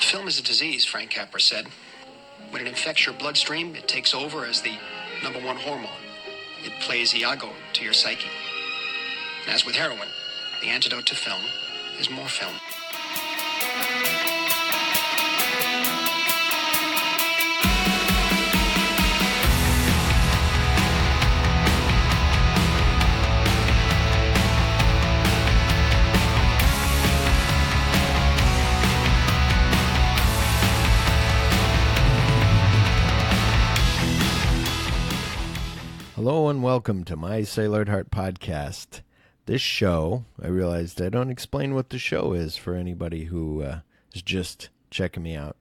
Film is a disease, Frank Capra said. When it infects your bloodstream, it takes over as the number one hormone. It plays Iago to your psyche. As with heroin, the antidote to film is more film. Hello and welcome to my Sailor at Heart podcast. This show, I realized I don't explain what the show is for anybody who is just checking me out.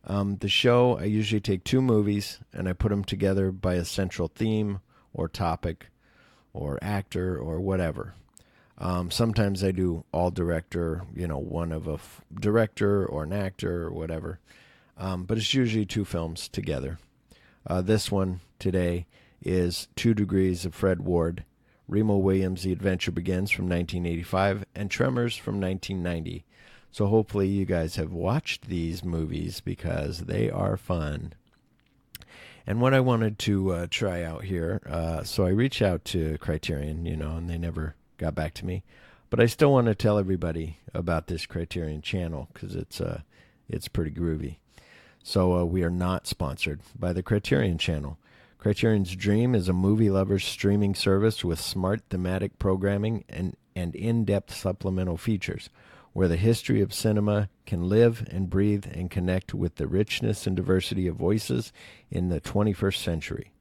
The show, I usually take two movies and I put them together by a central theme or topic or actor or whatever. Sometimes I do all director, one of a director or an actor or whatever. But it's usually two films together. This one today is 2 Degrees of Fred Ward, Remo Williams' The Adventure Begins from 1985, and Tremors from 1990. So hopefully you guys have watched these movies because they are fun. And what I wanted to try out here, so I reached out to Criterion, and they never got back to me. But I still want to tell everybody about this Criterion channel because it's pretty groovy. So we are not sponsored by the Criterion channel. Criterion's dream is a movie lover's streaming service with smart thematic programming and in-depth supplemental features, where the history of cinema can live and breathe and connect with the richness and diversity of voices in the 21st century.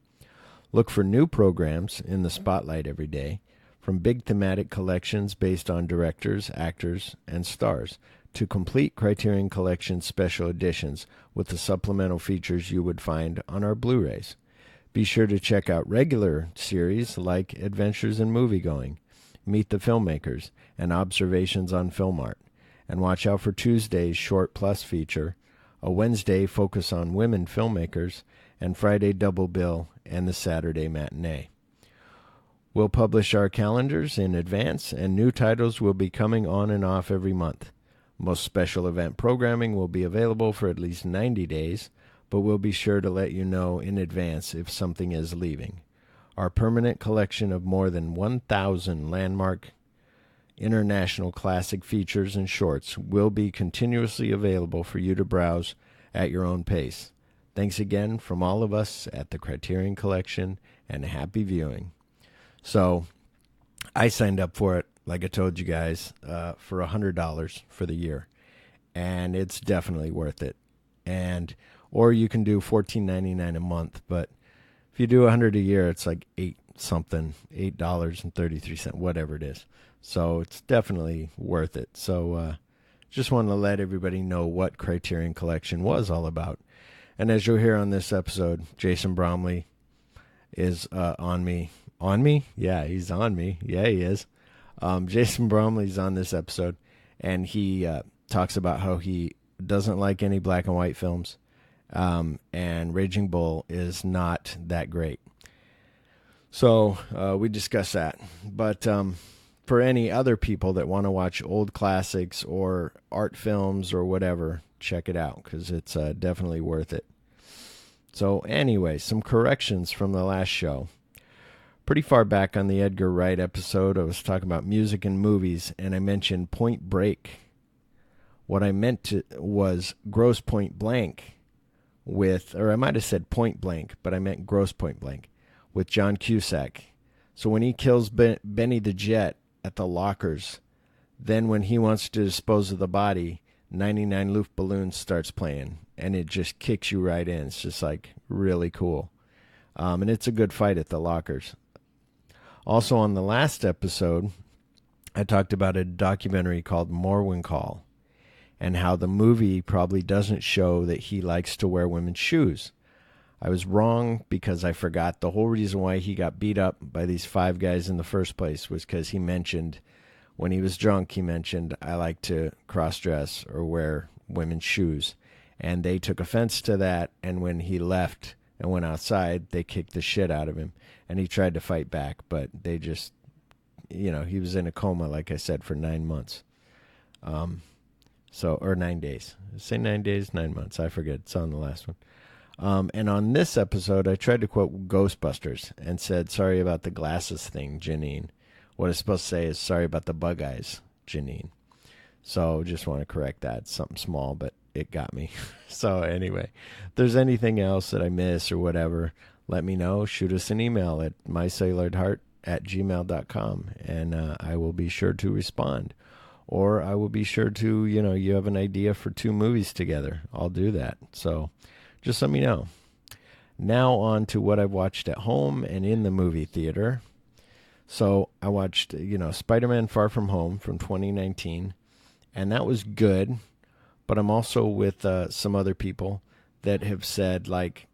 Look for new programs in the spotlight every day, from big thematic collections based on directors, actors, and stars, to complete Criterion Collection special editions with the supplemental features you would find on our Blu-rays. Be sure to check out regular series like Adventures in Moviegoing, Meet the Filmmakers, and Observations on Film Art. And watch out for Tuesday's Short Plus feature, a Wednesday focus on women filmmakers, and Friday Double Bill and the Saturday Matinee. We'll publish our calendars in advance, and new titles will be coming on and off every month. Most special event programming will be available for at least 90 days, but we'll be sure to let you know in advance if something is leaving. Our permanent collection of more than 1,000 landmark international classic features and shorts will be continuously available for you to browse at your own pace. Thanks again from all of us at the Criterion Collection, and happy viewing. So, I signed up for it, like I told you guys, for $100 for the year, and it's definitely worth it. Or you can do $14.99 a month, but if you do $100 a year, it's like $8.33, whatever it is. So it's definitely worth it. So just wanted to let everybody know what Criterion Collection was all about. And as you'll hear on this episode, Jason Bromley is on me. On me? Yeah, he's on me. Yeah, he is. Jason Bromley's on this episode, and he talks about how he doesn't like any black and white films. And Raging Bull is not that great. So we discuss that. But for any other people that want to watch old classics or art films or whatever, check it out because it's definitely worth it. So anyway, some corrections from the last show. Pretty far back on the Edgar Wright episode, I was talking about music and movies, and I mentioned Point Break. What I meant was Grosse Point Blank. Or I might have said Point Blank, but I meant Grosse Point Blank, with John Cusack. So when he kills Benny the Jet at the lockers, then when he wants to dispose of the body, 99 Luft Balloons starts playing, and it just kicks you right in. It's just like really cool. And it's a good fight at the lockers. Also on the last episode, I talked about a documentary called Marwen Call, and how the movie probably doesn't show that he likes to wear women's shoes. I was wrong because I forgot the whole reason why he got beat up by these 5 guys in the first place was because he mentioned, when he was drunk, he mentioned, I like to cross-dress or wear women's shoes. And they took offense to that, and when he left and went outside, they kicked the shit out of him. And he tried to fight back, but they just, he was in a coma, like I said, for 9 months. So, or 9 days. Say 9 days, 9 months. I forget. It's on the last one. And on this episode, I tried to quote Ghostbusters and said, sorry about the glasses thing, Janine. What it's supposed to say is, sorry about the bug eyes, Janine. So just want to correct that. It's something small, but it got me. So anyway, if there's anything else that I miss or whatever, let me know. Shoot us an email at mycellularheart@gmail.com, and I will be sure to respond. Or I will be sure to, you have an idea for 2 movies together. I'll do that. So just let me know. Now on to what I've watched at home and in the movie theater. So I watched, Spider-Man Far From Home from 2019, and that was good. But I'm also with some other people that have said, like,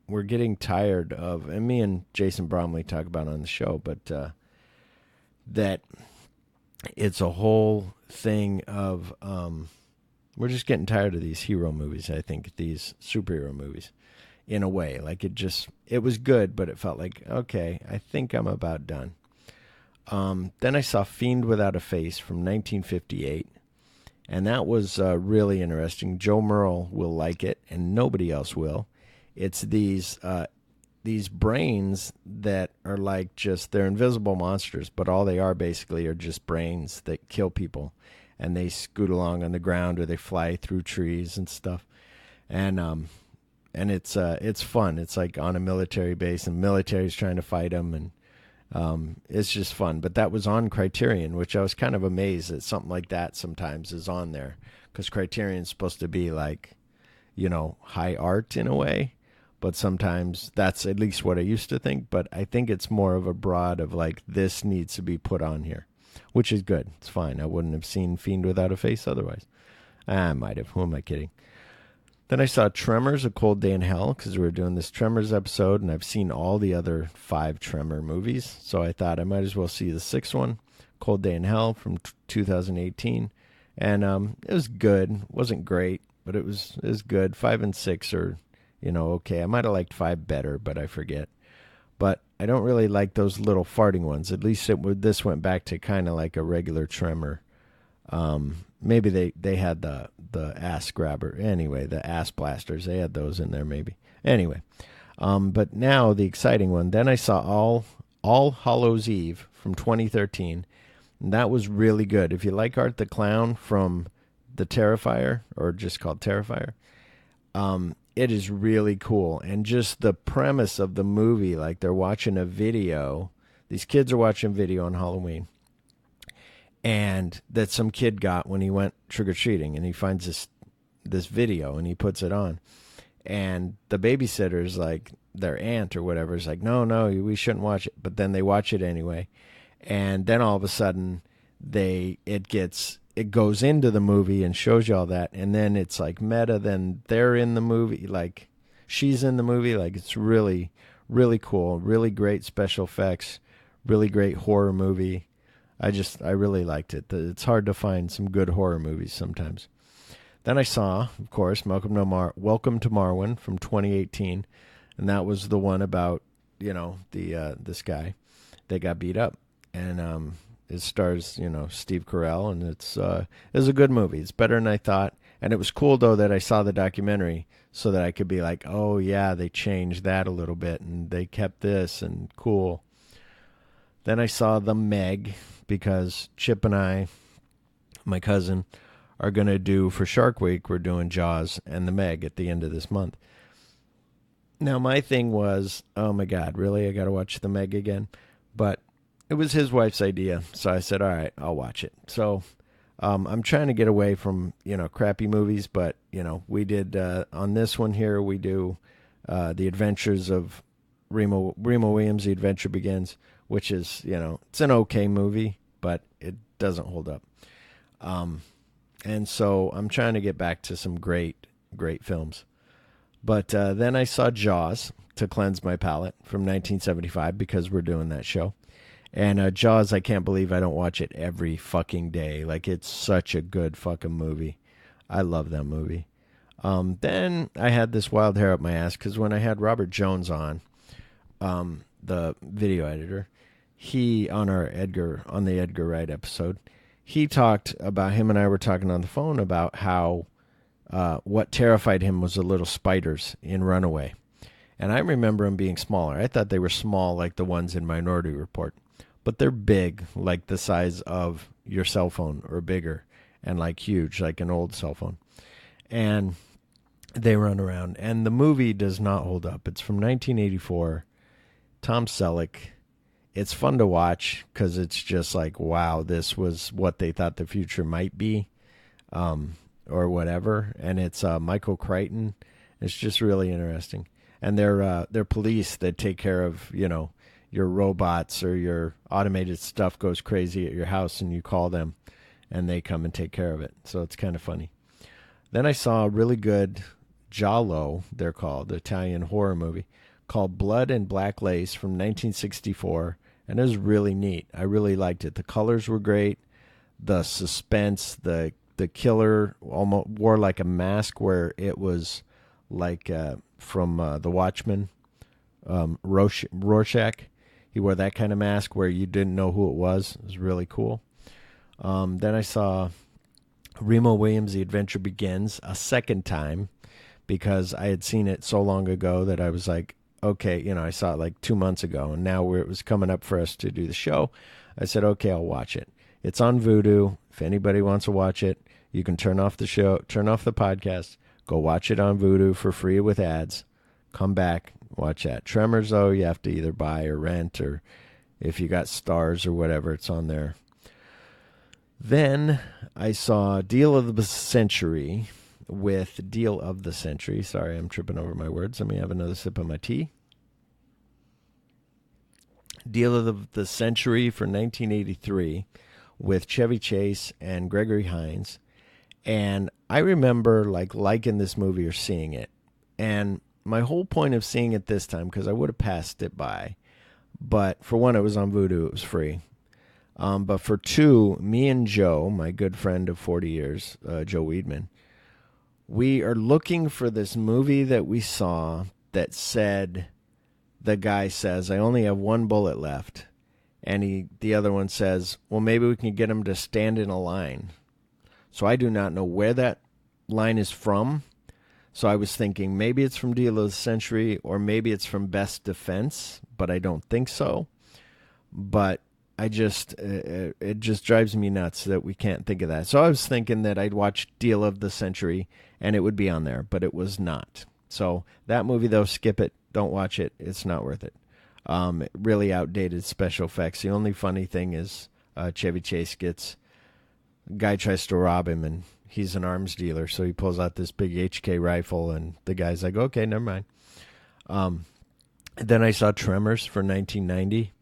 we're getting tired of, and me and Jason Bromley talk about it on the show, but that it's a whole thing of, we're just getting tired of these hero movies, I think, these superhero movies, in a way. Like, it was good, but it felt like, okay, I think I'm about done. Then I saw Fiend Without a Face from 1958, and that was really interesting. Joe Merle will like it, and nobody else will. It's these brains that are like they're invisible monsters, but all they are basically are just brains that kill people, and they scoot along on the ground or they fly through trees and stuff. And it's fun. It's like on a military base, and military's trying to fight them, and it's just fun. But that was on Criterion, which I was kind of amazed that something like that sometimes is on there, because Criterion's supposed to be like, high art in a way. But sometimes that's at least what I used to think. But I think it's more of a broad of like, this needs to be put on here, which is good. It's fine. I wouldn't have seen Fiend Without a Face otherwise. I might have. Who am I kidding? Then I saw Tremors, A Cold Day in Hell, because we were doing this Tremors episode, and I've seen all the other 5 Tremor movies. So I thought I might as well see the 6th one, Cold Day in Hell from 2018. And it was good. It wasn't great, but it was good. 5 and 6 are, okay. I might have liked 5 better, but I forget. But I don't really like those little farting ones. At least this went back to kind of like a regular Tremor. Maybe they had the ass grabber. Anyway, the ass blasters. They had those in there maybe. Anyway, but now the exciting one. Then I saw All Hallows Eve from 2013. And that was really good. If you like Art the Clown from the Terrifier, or just called Terrifier, it is really cool. And just the premise of the movie, like they're watching a video. These kids are watching video on Halloween. And that some kid got when he went trick-or-treating, and he finds this video, and he puts it on. And the babysitter's like, their aunt or whatever is like, no, we shouldn't watch it. But then they watch it anyway. And then all of a sudden, it goes into the movie and shows you all that. And then it's like meta, then they're in the movie, like she's in the movie. Like, it's really, really cool. Really great special effects. Really great horror movie. I really liked it. It's hard to find some good horror movies sometimes. Then I saw, of course, Welcome to Marwen from 2018, and that was the one about, this guy that got beat up, and it stars, Steve Carell, and it's a good movie. It's better than I thought, and it was cool though that I saw the documentary so that I could be like, oh yeah, they changed that a little bit, and they kept this, and cool. Then I saw The Meg, because Chip and I, my cousin, are going to do, for Shark Week, we're doing Jaws and The Meg at the end of this month. Now, my thing was, oh my God, really? I got to watch The Meg again? But it was his wife's idea, so I said, all right, I'll watch it. So I'm trying to get away from, crappy movies, but, we did, on this one here, we do The Adventures of Remo Williams, The Adventure Begins, which is, it's an okay movie, but it doesn't hold up. And so I'm trying to get back to some great, great films. But then I saw Jaws to cleanse my palate from 1975, because we're doing that show. And Jaws, I can't believe I don't watch it every fucking day. Like, it's such a good fucking movie. I love that movie. Then I had this wild hair up my ass, because when I had Robert Jones on, the video editor, he, on the Edgar Wright episode, he talked about, him and I were talking on the phone about how what terrified him was the little spiders in Runaway. And I remember them being smaller. I thought they were small like the ones in Minority Report. But they're big, like the size of your cell phone or bigger, and like huge, like an old cell phone. And they run around. And the movie does not hold up. It's from 1984. Tom Selleck. It's fun to watch because it's just like, wow, this was what they thought the future might be, or whatever. And it's Michael Crichton. It's just really interesting. And they're police that take care of, your robots or your automated stuff goes crazy at your house, and you call them and they come and take care of it. So it's kind of funny. Then I saw a really good giallo, they're called, the Italian horror movie, called Blood and Black Lace from 1964. And it was really neat. I really liked it. The colors were great. The suspense, the killer almost wore like a mask where it was like from The Watchmen, Rorschach. He wore that kind of mask where you didn't know who it was. It was really cool. Then I saw Remo Williams' The Adventure Begins a second time because I had seen it so long ago that I was like, okay, I saw it like 2 months ago, and now it was coming up for us to do the show. I said, okay, I'll watch it. It's on Vudu. If anybody wants to watch it, you can turn off the show, turn off the podcast, go watch it on Vudu for free with ads. Come back, watch that. Tremors, though, you have to either buy or rent, or if you got Stars or whatever, it's on there. Then I saw Deal of the Century. Sorry, I'm tripping over my words. Let me have another sip of my tea. Deal of the Century for 1983 with Chevy Chase and Gregory Hines. And I remember liking this movie or seeing it. And my whole point of seeing it this time, because I would have passed it by, but for one, it was on Vudu, it was free. But for two, me and Joe, my good friend of 40 years, Joe Weedman, we are looking for this movie that we saw that said, the guy says, I only have one bullet left. And the other one says, well, maybe we can get him to stand in a line. So I do not know where that line is from. So I was thinking maybe it's from Deal of the Century or maybe it's from Best Defense, but I don't think so. But it just drives me nuts that we can't think of that. So I was thinking that I'd watch Deal of the Century and it would be on there, but it was not. So that movie, though, skip it. Don't watch it. It's not worth it. Really outdated special effects. The only funny thing is Chevy Chase guy tries to rob him, and he's an arms dealer, so he pulls out this big HK rifle, and the guy's like, okay, never mind. Then I saw Tremors for 1990.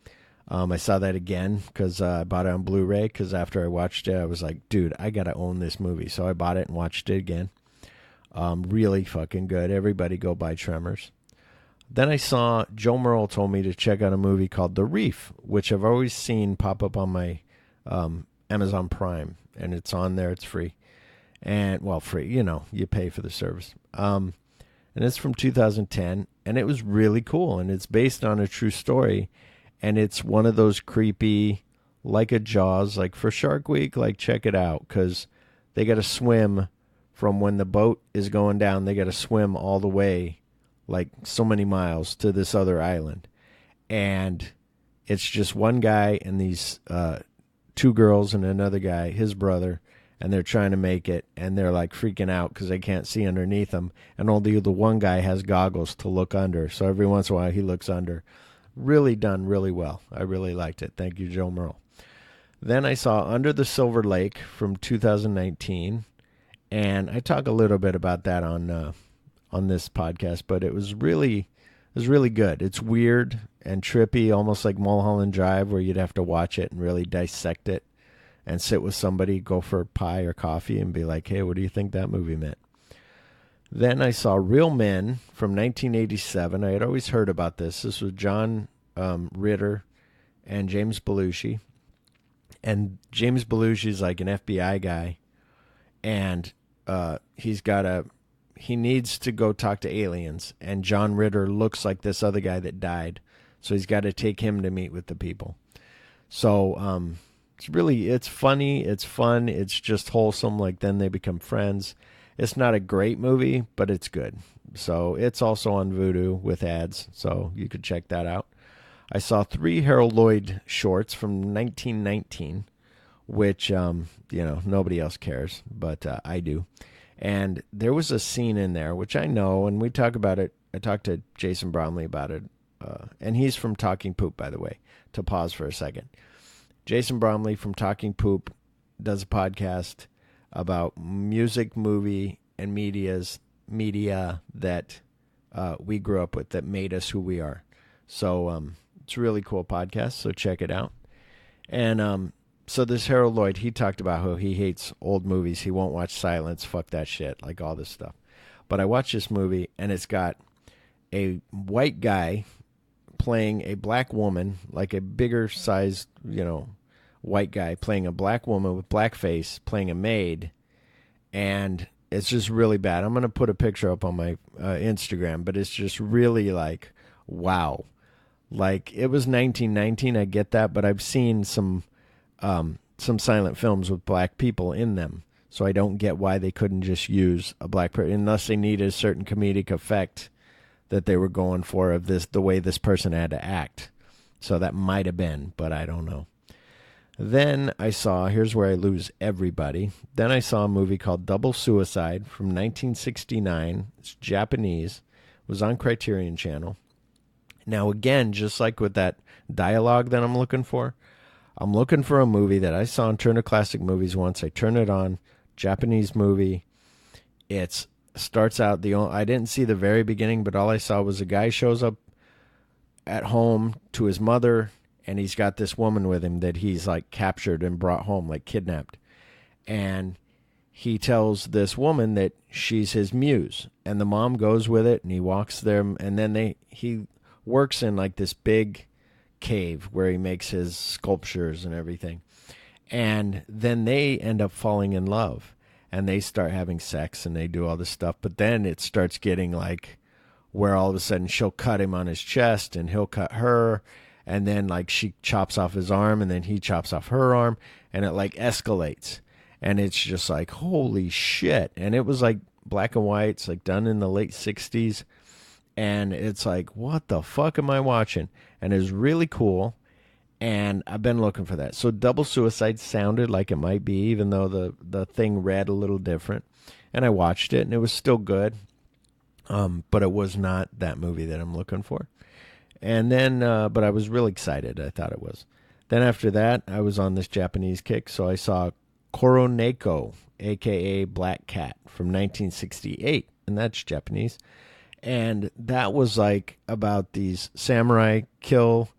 I saw that again because I bought it on Blu-ray, because after I watched it, I was like, dude, I got to own this movie. So I bought it and watched it again. Really fucking good. Everybody go buy Tremors. Then I saw, Joe Merle told me to check out a movie called The Reef, which I've always seen pop up on my Amazon Prime, and it's on there. It's free. And, well, free, you pay for the service. And it's from 2010, and it was really cool, and it's based on a true story, and it's one of those creepy, like a Jaws, like for Shark Week, like check it out, because they got to swim from when the boat is going down, they got to swim all the way, like so many miles to this other island. And it's just one guy and these two girls and another guy, his brother, and they're trying to make it, and they're like freaking out because they can't see underneath them, and only the one guy has goggles to look under, so every once in a while he looks under. Really done really well. I really liked it. Thank you, Joe Merle. Then I saw Under the Silver Lake from 2019, and I talk a little bit about that on this podcast, but it was really good. It's weird and trippy, almost like Mulholland Drive, where you'd have to watch it and really dissect it and sit with somebody, go for a pie or coffee, and be like, hey, what do you think that movie meant? Then I saw Real Men from 1987. I had always heard about this. This was John Ritter and James Belushi. And James Belushi's like an FBI guy, and he needs to go talk to aliens, and John Ritter looks like this other guy that died, so he's got to take him to meet with the people. So it's funny, it's fun, it's just wholesome. Like then they become friends. It's not a great movie, but it's good. So it's also on Vudu with ads, so you could check that out. I saw 3 Harold Lloyd shorts from 1919, which, nobody else cares, but I do. And there was a scene in there, which I know, and we talk about it. I talked to Jason Bromley about it, and he's from Talking Poop, by the way, to pause for a second. Jason Bromley from Talking Poop does a podcast about music, movie, and media that we grew up with that made us who we are. So it's a really cool podcast, so check it out. And so this Harold Lloyd, he talked about how he hates old movies. He won't watch Silence, fuck that shit, like all this stuff. But I watched this movie, and it's got a white guy playing a black woman, like a bigger sized, white guy playing a black woman with blackface, playing a maid, and it's just really bad. I'm going to put a picture up on my Instagram, but it's just really like, wow. Like, it was 1919, I get that, but I've seen some silent films with black people in them, so I don't get why they couldn't just use a black person, unless they needed a certain comedic effect that they were going for of the way this person had to act. So that might have been, but I don't know. Then I saw, here's where I lose everybody. Then I saw a movie called Double Suicide from 1969. It's Japanese. It was on Criterion Channel. Now, again, just like with that dialogue that I'm looking for a movie that I saw in Turner Classic Movies once. I turn it on, Japanese movie. It starts out, I didn't see the very beginning, but all I saw was a guy shows up at home to his mother, and he's got this woman with him that he's like captured and brought home, like kidnapped. And he tells this woman that she's his muse, and the mom goes with it, and he walks there, and then he works in like this big cave where he makes his sculptures and everything. And then they end up falling in love, and they start having sex, and they do all this stuff. But then it starts getting like where all of a sudden she'll cut him on his chest, and he'll cut her, and then like she chops off his arm, and then he chops off her arm, and it like escalates. And it's just like, holy shit. And it was like black and white. It's like done in the late 60s. And it's like, what the fuck am I watching? And it's really cool. And I've been looking for that. So Double Suicide sounded like it might be, even though the thing read a little different. And I watched it, and it was still good. But it was not that movie that I'm looking for. And then, but I was really excited. I thought it was. Then after that, I was on this Japanese kick. So I saw Kuroneko AKA Black Cat from 1968. And that's Japanese. And that was like about these samurai kill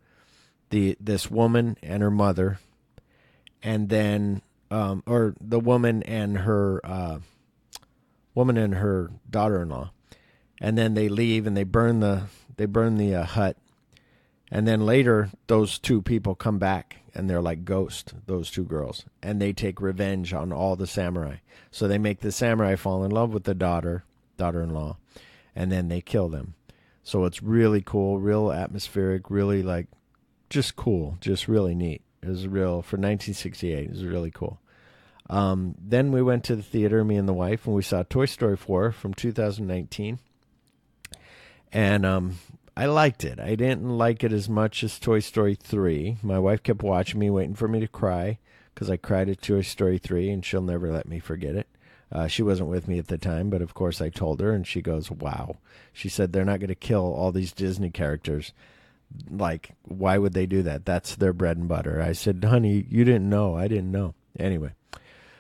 this woman and her mother, and then or the woman and her daughter-in-law, and then they leave and they burn the hut, and then later those two people come back and they're like ghosts, those two girls, and they take revenge on all the samurai. So they make the samurai fall in love with the daughter-in-law. And then they kill them. So it's really cool, real atmospheric, really like just cool, just really neat. It was real, for 1968, it was really cool. Then we went to the theater, me and the wife, and we saw Toy Story 4 from 2019. And I liked it. I didn't like it as much as Toy Story 3. My wife kept watching me, waiting for me to cry, because I cried at Toy Story 3, and she'll never let me forget it. She wasn't with me at the time, but of course I told her, and she goes, wow. She said, they're not going to kill all these Disney characters. Like, why would they do that? That's their bread and butter. I said, honey, you didn't know. I didn't know. Anyway,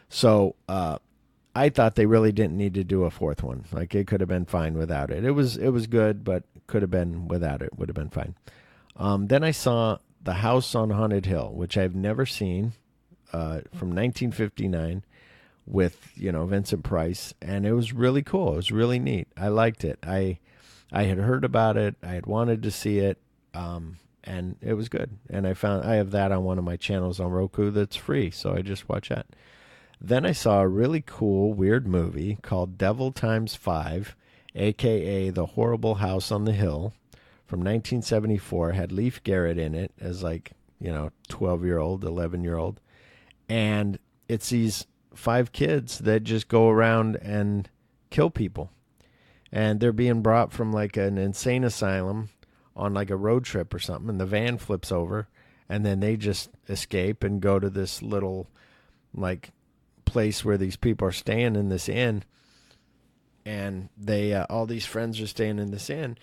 so I thought they really didn't need to do a fourth one. Like, it could have been fine without it. It was good, but could have been without it. Would have been fine. Then I saw The House on Haunted Hill, which I've never seen, from 1959. With Vincent Price, and it was really cool. It was really neat. I liked it. I had heard about it. I had wanted to see it, and it was good. And I have that on one of my channels on Roku that's free, so I just watch that. Then I saw a really cool, weird movie called Devil Times 5, a.k.a. The Horrible House on the Hill, from 1974. Had Leif Garrett in it as 12-year-old, 11-year-old. And it's these 5 kids that just go around and kill people. And they're being brought from like an insane asylum on like a road trip or something. And the van flips over. And then they just escape and go to this little like place where these people are staying in this inn. And they all these friends are staying in this inn.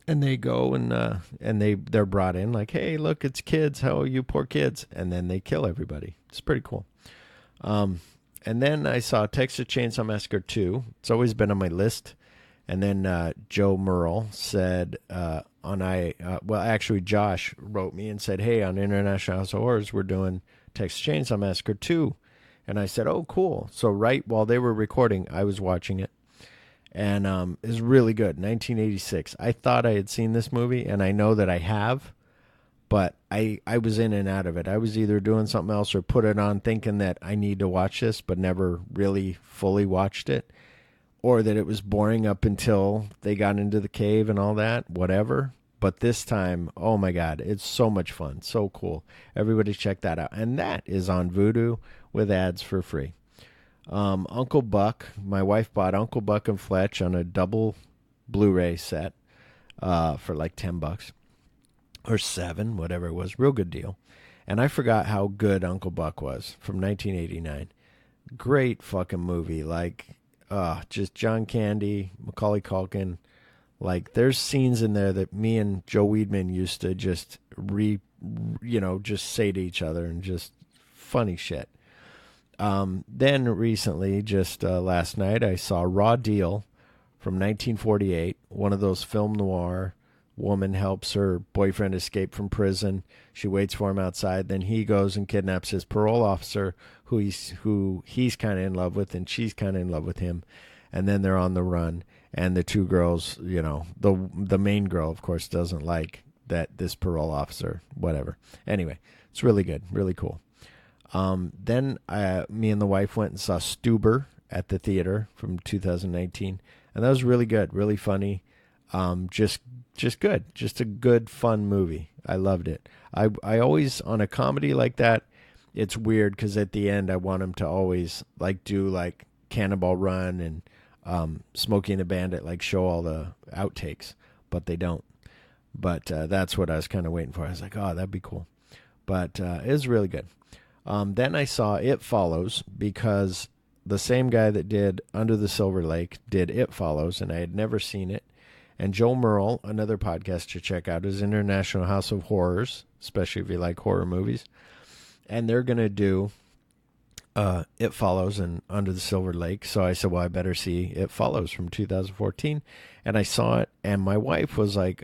And they go and they're brought in like, hey, look, it's kids. How are you poor kids? And then they kill everybody. It's pretty cool. And then I saw Texas Chainsaw Massacre 2. It's always been on my list. And then Joe Merle said actually Josh wrote me and said, hey, on International House of Horrors, we're doing Texas Chainsaw Massacre 2. And I said, oh, cool. So right while they were recording, I was watching it. And it was really good, 1986. I thought I had seen this movie, and I know that I have, but I was in and out of it. I was either doing something else or put it on thinking that I need to watch this, but never really fully watched it, or that it was boring up until they got into the cave and all that, whatever. But this time, oh my God, it's so much fun, so cool. Everybody check that out. And that is on Vudu with ads for free. Uncle Buck, my wife bought Uncle Buck and Fletch on a double Blu-ray set for like $10 or $7, whatever it was. Real good deal. And I forgot how good Uncle Buck was from 1989. Great fucking movie. Like, just John Candy, Macaulay Culkin. Like, there's scenes in there that me and Joe Weedman used to just just say to each other, and just funny shit. Then recently, just last night, I saw Raw Deal from 1948. One of those film noir. Woman helps her boyfriend escape from prison. She waits for him outside. Then he goes and kidnaps his parole officer, who he's kind of in love with, and she's kind of in love with him. And then they're on the run. And the two girls, the main girl, of course, doesn't like this parole officer. Whatever. Anyway, it's really good, really cool. Then me and the wife went and saw Stuber at the theater from 2019, and that was really good, really funny. Just good, just a good, fun movie. I loved it. I always, on a comedy like that, it's weird because at the end I want them to always like do like Cannonball Run and Smokey and the Bandit, like show all the outtakes, but they don't. But that's what I was kind of waiting for. I was like, oh, that'd be cool. But it was really good. Then I saw It Follows, because the same guy that did Under the Silver Lake did It Follows, and I had never seen it. And Joe Merle, another podcast to check out, is International House of Horrors, especially if you like horror movies. And they're going to do It Follows and Under the Silver Lake. So I said, well, I better see It Follows from 2014. And I saw it, and my wife was like,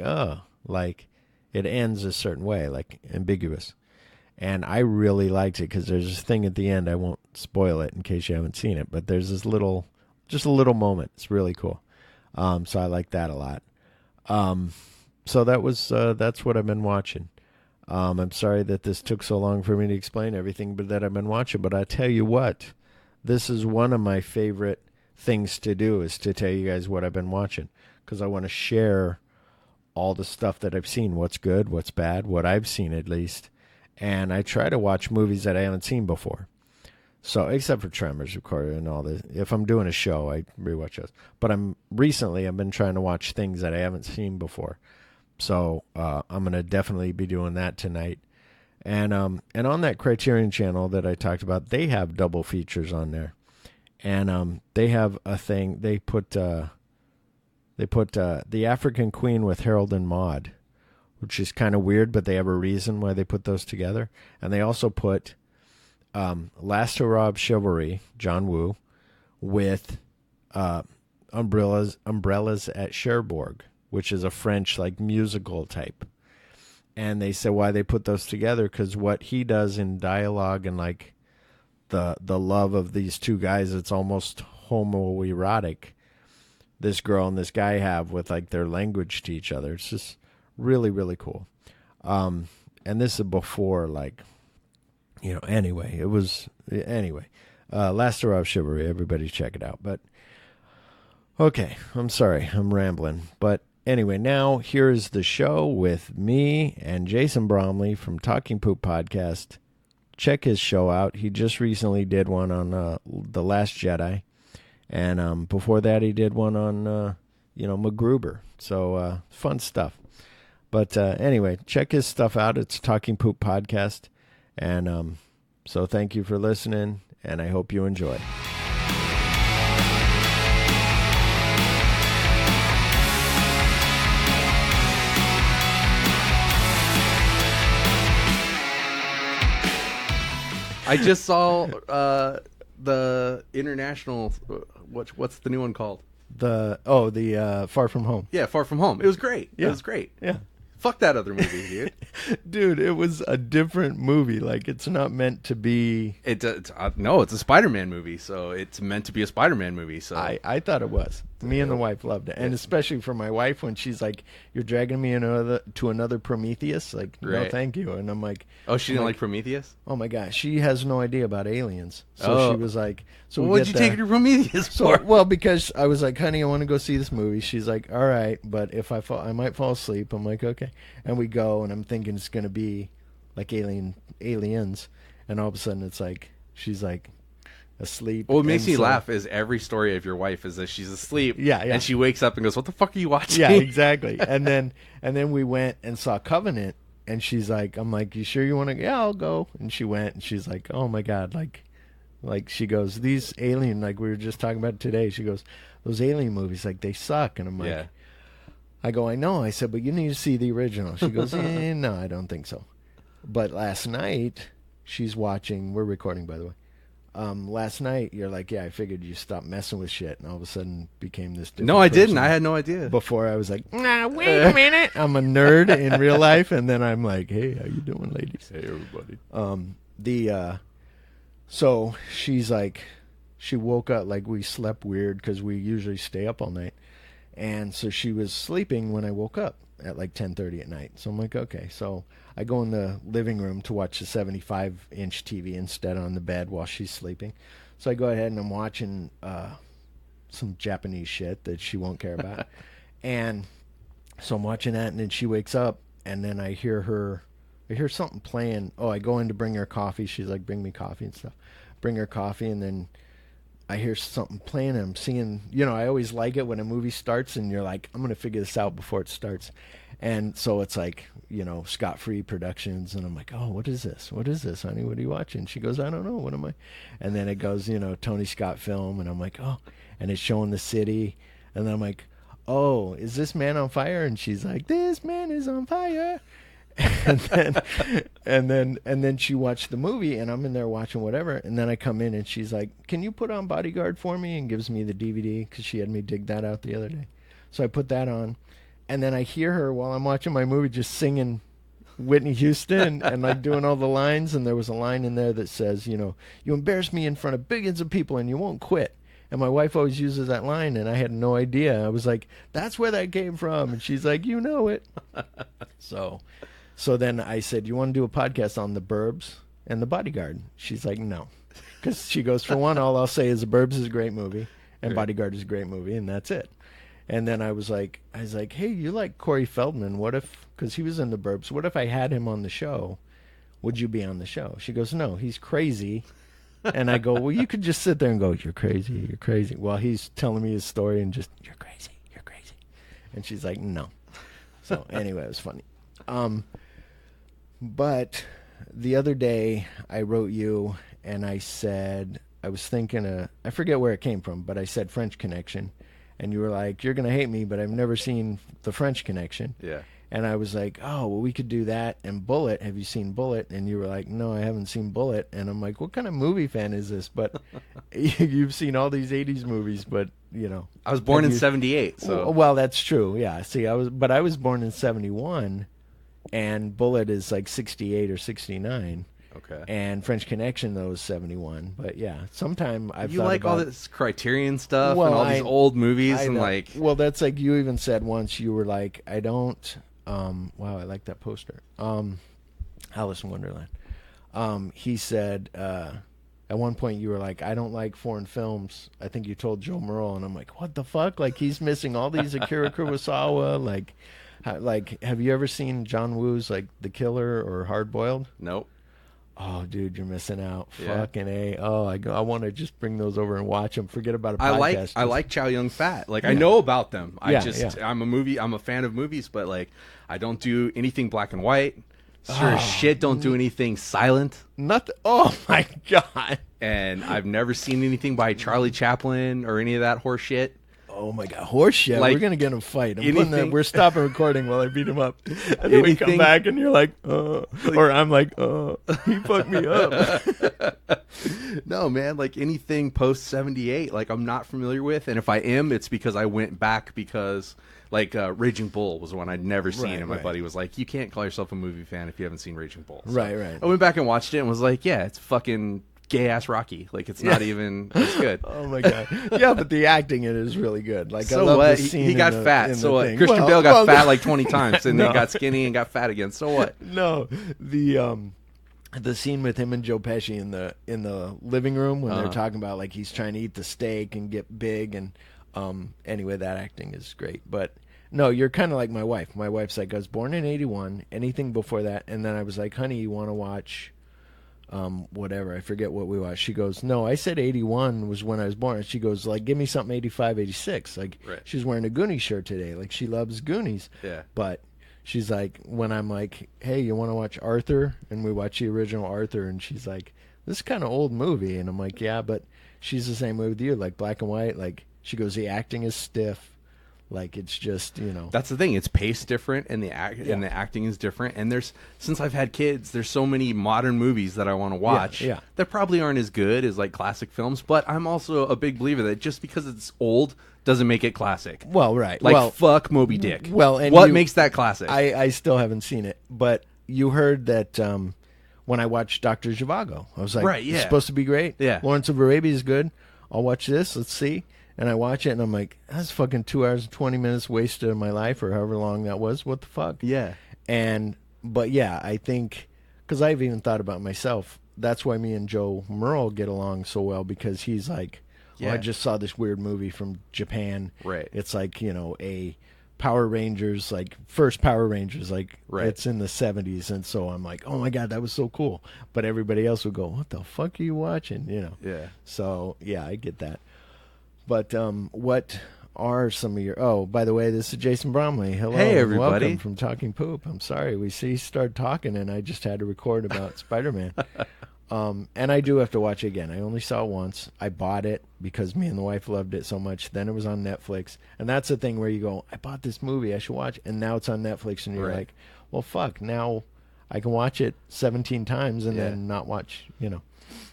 like it ends a certain way, like ambiguous. And I really liked it because there's this thing at the end. I won't spoil it in case you haven't seen it, but there's this just a little moment. It's really cool. So I like that a lot. So that's what I've been watching. I'm sorry that this took so long for me to explain everything, but that I've been watching. But I tell you what, this is one of my favorite things to do, is to tell you guys what I've been watching, because I want to share all the stuff that I've seen, what's good, what's bad, what I've seen at least. And I try to watch movies that I haven't seen before. So, except for Tremors, of course, and all this. If I'm doing a show, I rewatch those. But I've been trying to watch things that I haven't seen before. So, I'm going to definitely be doing that tonight. And on that Criterion channel that I talked about, they have double features on there. And they have a thing. They put The African Queen with Harold and Maude, which is kind of weird, but they have a reason why they put those together. And they also put Last Hurrah of Chivalry, John Woo, with Umbrellas at Cherbourg, which is a French like musical type. And they said why they put those together, because what he does in dialogue and like the love of these two guys, it's almost homoerotic. This girl and this guy have with like their language to each other. It's just really, really cool. And this is before, like, anyway, Last Hurrah of Chivalry, everybody check it out. But, okay, I'm sorry, I'm rambling. But anyway, now here is the show with me and Jason Bromley from Talking Poop Podcast. check his show out. He just recently did one on The Last Jedi. And before that, he did one on, MacGruber. So fun stuff. But anyway, check his stuff out. It's Talking Poop Podcast. And so thank you for listening, and I hope you enjoy. I just saw the international. What's the new one called? The Far From Home. Yeah, Far From Home. It was great. Yeah. It was great. Yeah. Fuck that other movie, dude. Dude, it was a different movie. Like, it's not meant to be... No, it's a Spider-Man movie, so it's meant to be a Spider-Man movie. So I thought it was. Me and the wife loved it. And especially for my wife, when she's like, you're dragging me to another Prometheus? Like, no, thank you. And I'm like... Oh, she didn't like Prometheus? Oh, my gosh. She has no idea about aliens. So she was like... So what'd you take her to Prometheus for? Well, because I was like, honey, I want to go see this movie. She's like, all right, but if I fall, I might fall asleep. I'm like, okay. And we go, and I'm thinking it's going to be like aliens. And all of a sudden, it's like, she's like asleep. Well, what makes me laugh is every story of your wife is that she's asleep. Yeah. And she wakes up and goes, what the fuck are you watching? Yeah, exactly. and then we went and saw Covenant, and she's like, I'm like, you sure you want to? Yeah, I'll go. And she went, and she's like, oh my God, like she goes, these alien, like we were just talking about today, she goes, those alien movies, like they suck. And I'm like, yeah. I go, I know. I said, but you need to see the original. She goes, no, I don't think so. But last night, she's watching, we're recording, by the way. Last night, you're like, yeah, I figured you stopped messing with shit. And all of a sudden became this different No, I person. didn't. I had no idea. Before I was like, nah, wait a minute. I'm a nerd in real life. And then I'm like, hey, how you doing, ladies? Hey, everybody. So she's like, she woke up, like we slept weird because we usually stay up all night. And so she was sleeping when I woke up at like 10:30 at night. So I'm like, okay. So I go in the living room to watch the 75-inch TV instead on the bed while she's sleeping. So I go ahead and I'm watching some Japanese shit that she won't care about. And so I'm watching that, and then she wakes up, and then I hear something playing. Oh, I go in to bring her coffee. She's like, bring me coffee and stuff. Bring her coffee, and then I hear something playing, and I'm seeing, I always like it when a movie starts and you're like, I'm going to figure this out before it starts. And so it's like, Scott Free Productions, and I'm like, oh, what is this? What is this, honey? What are you watching? She goes, I don't know. What am I? And then it goes, Tony Scott film, and I'm like, oh, and it's showing the city. And then I'm like, oh, is this man on fire? And she's like, this man is on fire. and then she watched the movie, and I'm in there watching whatever, and then I come in and she's like, can you put on Bodyguard for me? And gives me the DVD because she had me dig that out the other day. So I put that on, and then I hear her while I'm watching my movie just singing Whitney Houston and like doing all the lines, and there was a line in there that says, you embarrass me in front of billions of people and you won't quit. And my wife always uses that line, and I had no idea. I was like, that's where that came from. And she's like, you know it. So then I said, you want to do a podcast on The Burbs and The Bodyguard? She's like, no. Because she goes, for one, all I'll say is The Burbs is a great movie, and Bodyguard is a great movie, and that's it. And then I was like, hey, you like Corey Feldman. What if, because he was in The Burbs, what if I had him on the show? Would you be on the show? She goes, no, he's crazy. And I go, well, you could just sit there and go, you're crazy, you're crazy. Well, he's telling me his story and just, you're crazy, you're crazy. And she's like, no. So anyway, it was funny. But the other day I wrote you and I said, I was thinking, I forget where it came from, but I said French Connection. And you were like, you're going to hate me, but I've never seen the French Connection. Yeah. And I was like, oh, well, we could do that. And Bullet, have you seen Bullet? And you were like, no, I haven't seen Bullet. And I'm like, what kind of movie fan is this? But you've seen all these 80s movies, but, I was born in 78, so. Well, that's true, yeah. See, I was born in 71, and Bullet is like 68 or 69. Okay. And French Connection, though, is 71. But, yeah, sometime I've You thought like about, all this Criterion stuff and all these old movies and like... Well, that's like you even said once, you were like, I don't... wow, I like that poster. Alice in Wonderland. He said, at one point you were like, I don't like foreign films. I think you told Joe Morrell, and I'm like, what the fuck? Like, he's missing all these Akira Kurosawa. Like, have you ever seen John Woo's, like, The Killer or Hard Boiled? Nope. Oh, dude, you're missing out. Yeah. Fucking A. Oh, I want to just bring those over and watch them. Forget about a podcast. I like Chow Yun Fat. Like, I know about them. I'm a fan of movies, but like, I don't do anything black and white. Sure as shit, don't do anything silent. Nothing. Oh my God. And I've never seen anything by Charlie Chaplin or any of that horse shit. Oh my God, horse shit. Like, we're gonna get in a fight. we're stopping recording while I beat him up. And then we come back and you're like, or I'm like, he fucked me up. No, man, like anything post 78, like I'm not familiar with, and if I am, it's because I went back because like Raging Bull was one I'd never seen, and my buddy was like, you can't call yourself a movie fan if you haven't seen Raging Bull. So right. I went back and watched it and was like, yeah, it's fucking gay ass Rocky. Like, it's not even as good. Oh my God. Yeah, but the acting in it is really good. Like, so I love what? the scene. He got fat. So what? Christian Bale got fat like 20 times, and then got skinny and got fat again. So what? No, the scene with him and Joe Pesci in the living room when they're talking about like he's trying to eat the steak and get big, and anyway, that acting is great. But no, you're kind of like my wife. My wife's like, I was born in 81. Anything before that, and then I was like, honey, you want to watch whatever, I forget what we watched. She goes, no, I said 81 was when I was born. And she goes, like, give me something 85, 86. Like, she's wearing a Goonies shirt today. Like, she loves Goonies. Yeah. But she's like, when I'm like, hey, you want to watch Arthur? And we watch the original Arthur, and she's like, this is kind of old movie. And I'm like, yeah, but she's the same way with you, like black and white. Like, she goes, the acting is stiff. Like, it's just, That's the thing. It's paced different, and the acting is different. And since I've had kids, there's so many modern movies that I want to watch that probably aren't as good as like classic films. But I'm also a big believer that just because it's old doesn't make it classic. Well, right. Like, fuck Moby Dick. Well, and what makes that classic? I still haven't seen it, but you heard that when I watched Dr. Zhivago, I was like, it's supposed to be great. Yeah. Lawrence of Arabia is good. I'll watch this. Let's see. And I watch it, and I'm like, that's fucking 2 hours and 20 minutes wasted of my life, or however long that was. What the fuck? Yeah. But yeah, I think, because I've even thought about myself, that's why me and Joe Merle get along so well, because he's like, I just saw this weird movie from Japan. Right. It's like, a Power Rangers, like, first Power Rangers, like, it's in the 70s, and so I'm like, oh my God, that was so cool. But everybody else would go, what the fuck are you watching? Yeah. So, yeah, I get that. But what are some of your... Oh, by the way, this is Jason Bromley. Hello. Hey, everybody. Welcome from Talking Poop. I'm sorry. We started talking, and I just had to record about Spider-Man. And I do have to watch it again. I only saw it once. I bought it because me and the wife loved it so much. Then it was on Netflix. And that's the thing where you go, I bought this movie. I should watch it. And now it's on Netflix, and you're like, well, fuck. Now I can watch it 17 times and then not watch,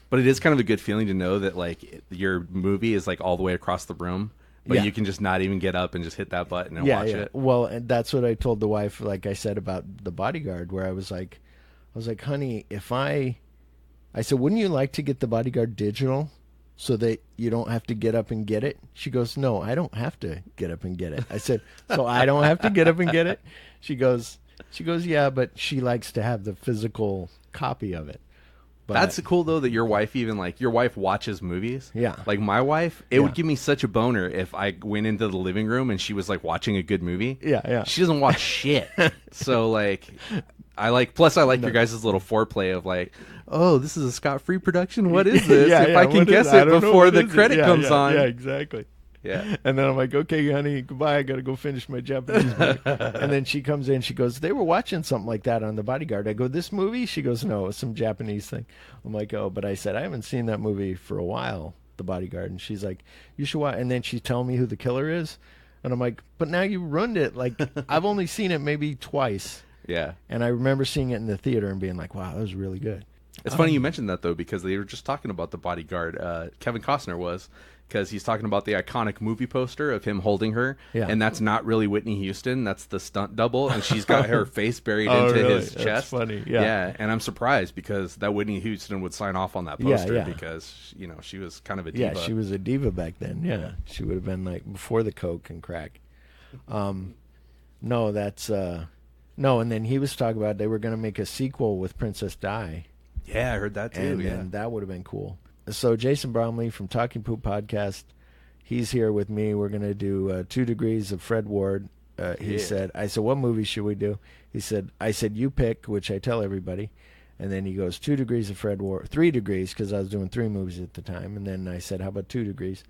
But it is kind of a good feeling to know that like your movie is like all the way across the room, but you can just not even get up and just hit that button and watch it. Well, and that's what I told the wife, like I said about The Bodyguard, where I was like, honey, I said, wouldn't you like to get The Bodyguard digital so that you don't have to get up and get it? She goes, no, I don't have to get up and get it. I said, so I don't have to get up and get it? She goes, yeah, but she likes to have the physical copy of it. But that's cool though that your wife your wife watches movies. Yeah. Like my wife, it would give me such a boner if I went into the living room and she was like watching a good movie. Yeah. She doesn't watch shit. So like I like your guys' little foreplay of like, oh, this is a Scott-free production. What is this? If I can guess it before the credit comes on. Yeah, exactly. Yeah. And then I'm like, okay, honey, goodbye. I got to go finish my Japanese movie. And then she comes in. She goes, they were watching something like that on The Bodyguard. I go, this movie? She goes, no, it's some Japanese thing. I'm like, oh, but I said, I haven't seen that movie for a while, The Bodyguard. And she's like, you should watch. And then she's telling me who the killer is. And I'm like, but now you ruined it. Like, I've only seen it maybe twice. Yeah. And I remember seeing it in the theater and being like, wow, that was really good. It's funny you mentioned that, though, because they were just talking about The Bodyguard. Kevin Costner was, because he's talking about the iconic movie poster of him holding her. Yeah. And that's not really Whitney Houston. That's the stunt double. And she's got her face buried into his chest. That's funny. Yeah. Yeah. And I'm surprised because that Whitney Houston would sign off on that poster because, she was kind of a diva. Yeah, she was a diva back then. Yeah. She would have been like before the coke and crack. No, that's... No, and then he was talking about they were going to make a sequel with Princess Di. Yeah, I heard that too. And that would have been cool. So Jason Bromley from Talking Poop Podcast, he's here with me. We're going to do 2 Degrees of Fred Ward. He said, I said, what movie should we do? I said, you pick, which I tell everybody. And then he goes, 2 degrees of Fred Ward, 3 degrees, because I was doing 3 movies at the time. And then I said, how about 2 degrees?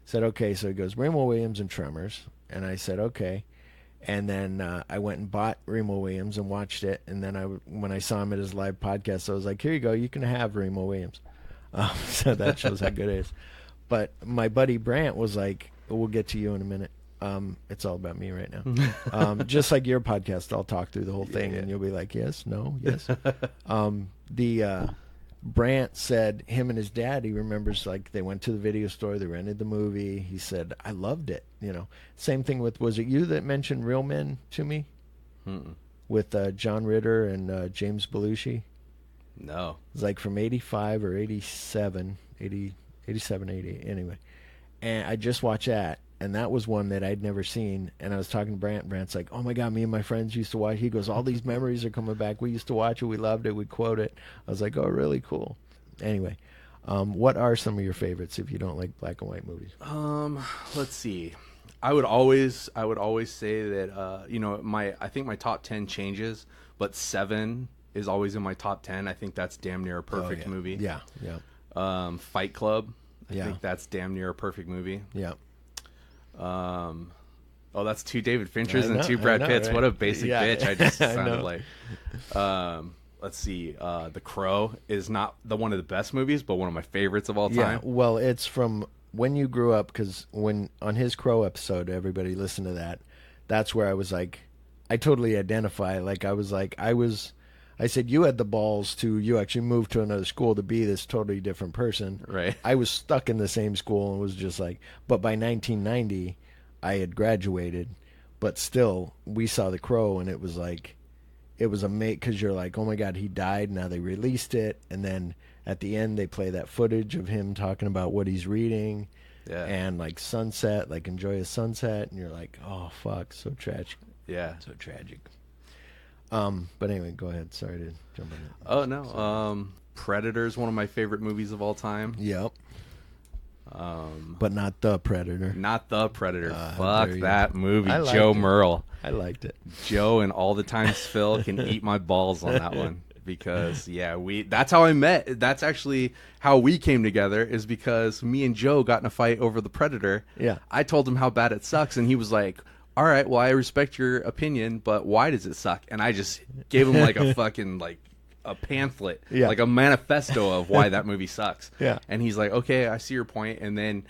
Said, okay. So he goes, Remo Williams and Tremors. And I said, okay. And then I went and bought Remo Williams and watched it. And then when I saw him at his live podcast, I was like, here you go. You can have Remo Williams. So that shows how good it is. But my buddy Brant was like, we'll get to you in a minute. It's all about me right now. Just like your podcast, I'll talk through the whole thing, and you'll be like, yes, no, yes. Brant said him and his dad, he remembers, like, they went to the video store, they rented the movie. He said, I loved it. Same thing with, was it you that mentioned Real Men to me? With John Ritter and James Belushi? No. It was like from 85 or 87, 80, anyway. And I just watched that. And that was one that I'd never seen. And I was talking to Brant. Brant's like, oh, my God, me and my friends used to watch. He goes, all these memories are coming back. We used to watch it. We loved it. We'd quote it. I was like, oh, really cool. Anyway, what are some of your favorites if you don't like black and white movies? Let's see. I would always say that, I think my top 10 changes, but 7 is always in my top 10. I think that's damn near a perfect movie. Yeah, yeah. Fight Club. I think that's damn near a perfect movie. Yeah. That's 2 David Finchers and 2 Brad Pitts. Right? What a basic bitch I just sounded like. Let's see. The Crow is not one of the best movies, but one of my favorites of all time. Yeah, well, it's from When You Grew Up, because on his Crow episode, everybody listened to that. That's where I was like, I totally identify. Like, I said, you had the balls you actually moved to another school to be this totally different person. Right. I was stuck in the same school and was just like, but by 1990, I had graduated, but still, we saw The Crow, and it was like, it was amazing, because you're like, oh my God, he died, now they released it, and then at the end, they play that footage of him talking about what he's reading, and like sunset, like enjoy a sunset, and you're like, oh fuck, so tragic. Yeah. So tragic. But anyway, go ahead. Sorry to jump in. Oh, no. Predator is one of my favorite movies of all time. Yep. But not The Predator. Not The Predator. Fuck that movie. Joe Merle. I liked it. Joe and All the Times Phil can eat my balls on that one. Because, that's how I met. That's actually how we came together, is because me and Joe got in a fight over The Predator. Yeah. I told him how bad it sucks, and he was like, all right, well, I respect your opinion, but why does it suck? And I just gave him like a fucking, like, a pamphlet, like a manifesto of why that movie sucks. Yeah. And he's like, okay, I see your point. And then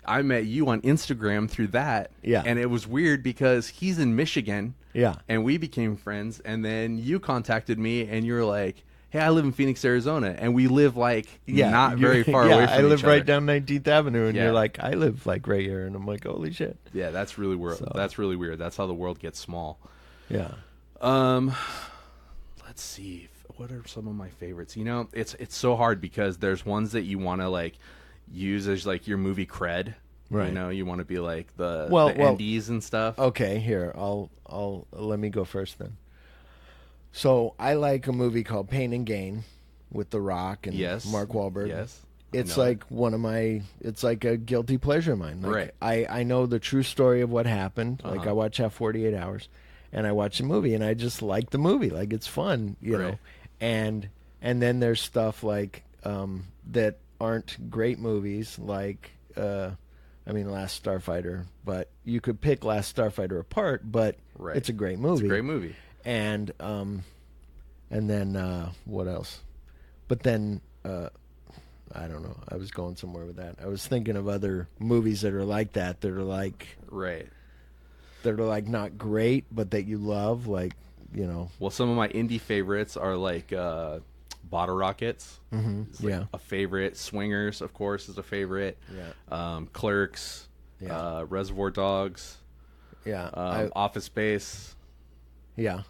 I met you on Instagram through that. Yeah. And it was weird because he's in Michigan. Yeah. And we became friends. And then you contacted me and you were like, hey, I live in Phoenix, Arizona, and we live like not very far away from each other. I live right down 19th Avenue, and you're like, I live like right here, and I'm like, holy shit. Yeah, that's really weird. That's really weird. That's how the world gets small. Yeah. Let's see. What are some of my favorites? It's so hard because there's ones that you want to like use as like your movie cred. Right. You want to be like the indies and stuff. Okay, here I'll let me go first then. So I like a movie called Pain and Gain with The Rock and Mark Wahlberg. Yes. It's like it's like a guilty pleasure of mine. Like, right. I know the true story of what happened. Like I watch that 48 Hours, and I watch the movie, and I just like the movie. Like it's fun, you know. And then there's stuff like that aren't great movies, like Last Starfighter. But you could pick Last Starfighter apart, but it's a great movie. It's a great movie. And then what else? But then I don't know. I was going somewhere with that. I was thinking of other movies that are like that. That are like that are like not great, but that you love. Like Well, some of my indie favorites are like Bottle Rockets. Mm-hmm. A favorite. Swingers, of course, is a favorite. Yeah. Clerks. Yeah. Reservoir Dogs. Yeah. Office Space. Yeah.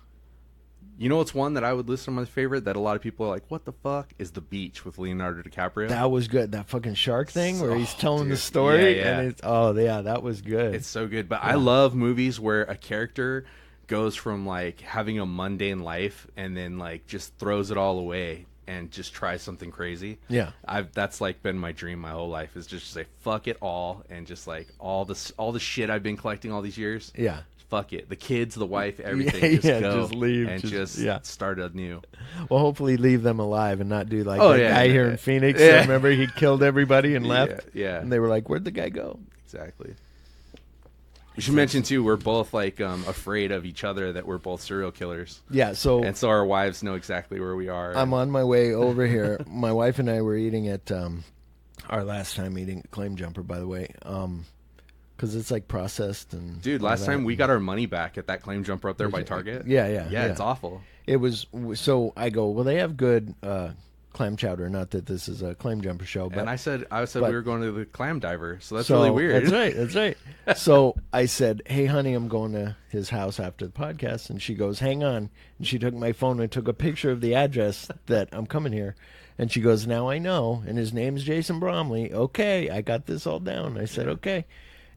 You know what's one that I would list on my favorite that a lot of people are like, what the fuck? Is The Beach with Leonardo DiCaprio. That was good. That fucking shark thing where he's telling the story. Yeah. And that was good. It's so good. But I love movies where a character goes from like having a mundane life and then like just throws it all away and just try something crazy. Yeah. That's like been my dream my whole life, is just say fuck it all, and just like all the shit I've been collecting all these years. Yeah. Fuck it. The kids, the wife, everything. Yeah, go just leave. and just start anew. Well, hopefully leave them alive and not do like guy here in Phoenix. Yeah. Remember, he killed everybody and left? Yeah. And they were like, where'd the guy go? Exactly. We should mention, too, we're both like afraid of each other, that we're both serial killers. Yeah, so our wives know exactly where we are. I'm on my way over here. My wife and I were eating at our last time eating at Claim Jumper, by the way. Because it's like processed and dude, last time we got our money back at that Claim Jumper up there by Target. Yeah, it's awful. It was, so I go, well, they have good clam chowder. Not that this is a Claim Jumper show, but and I said we were going to the Clam Diver, so that's really weird. That's right. So I said, hey, honey, I'm going to his house after the podcast, and she goes, hang on, and she took my phone and took a picture of the address that I'm coming here, and she goes, now I know, and his name's Jason Bromley. Okay, I got this all down. I said, okay.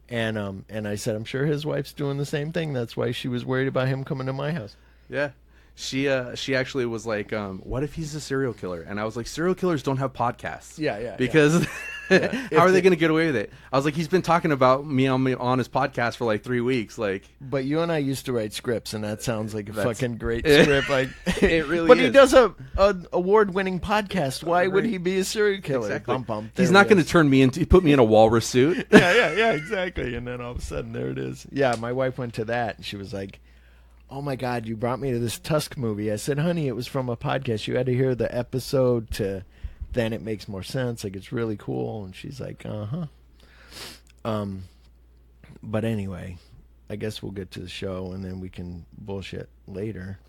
And I said, I'm sure his wife's doing the same thing. That's why she was worried about him coming to my house. Yeah. She actually was like, what if he's a serial killer? And I was like, serial killers don't have podcasts. Yeah. Because how are they going to get away with it? I was like, he's been talking about me on his podcast for like 3 weeks. Like, but you and I used to write scripts, and that sounds like a fucking great script. Like, it really but is. he does a award-winning podcast. Why would he be a serial killer? Exactly. He's not going to put me in a walrus suit. Yeah, exactly. And then all of a sudden, there it is. Yeah, my wife went to that, and she was like, oh my God, you brought me to this Tusk movie. I said, honey, it was from a podcast. You had to hear the episode to then it makes more sense. Like, it's really cool. And she's like, uh-huh. But anyway, I guess we'll get to the show and then we can bullshit later.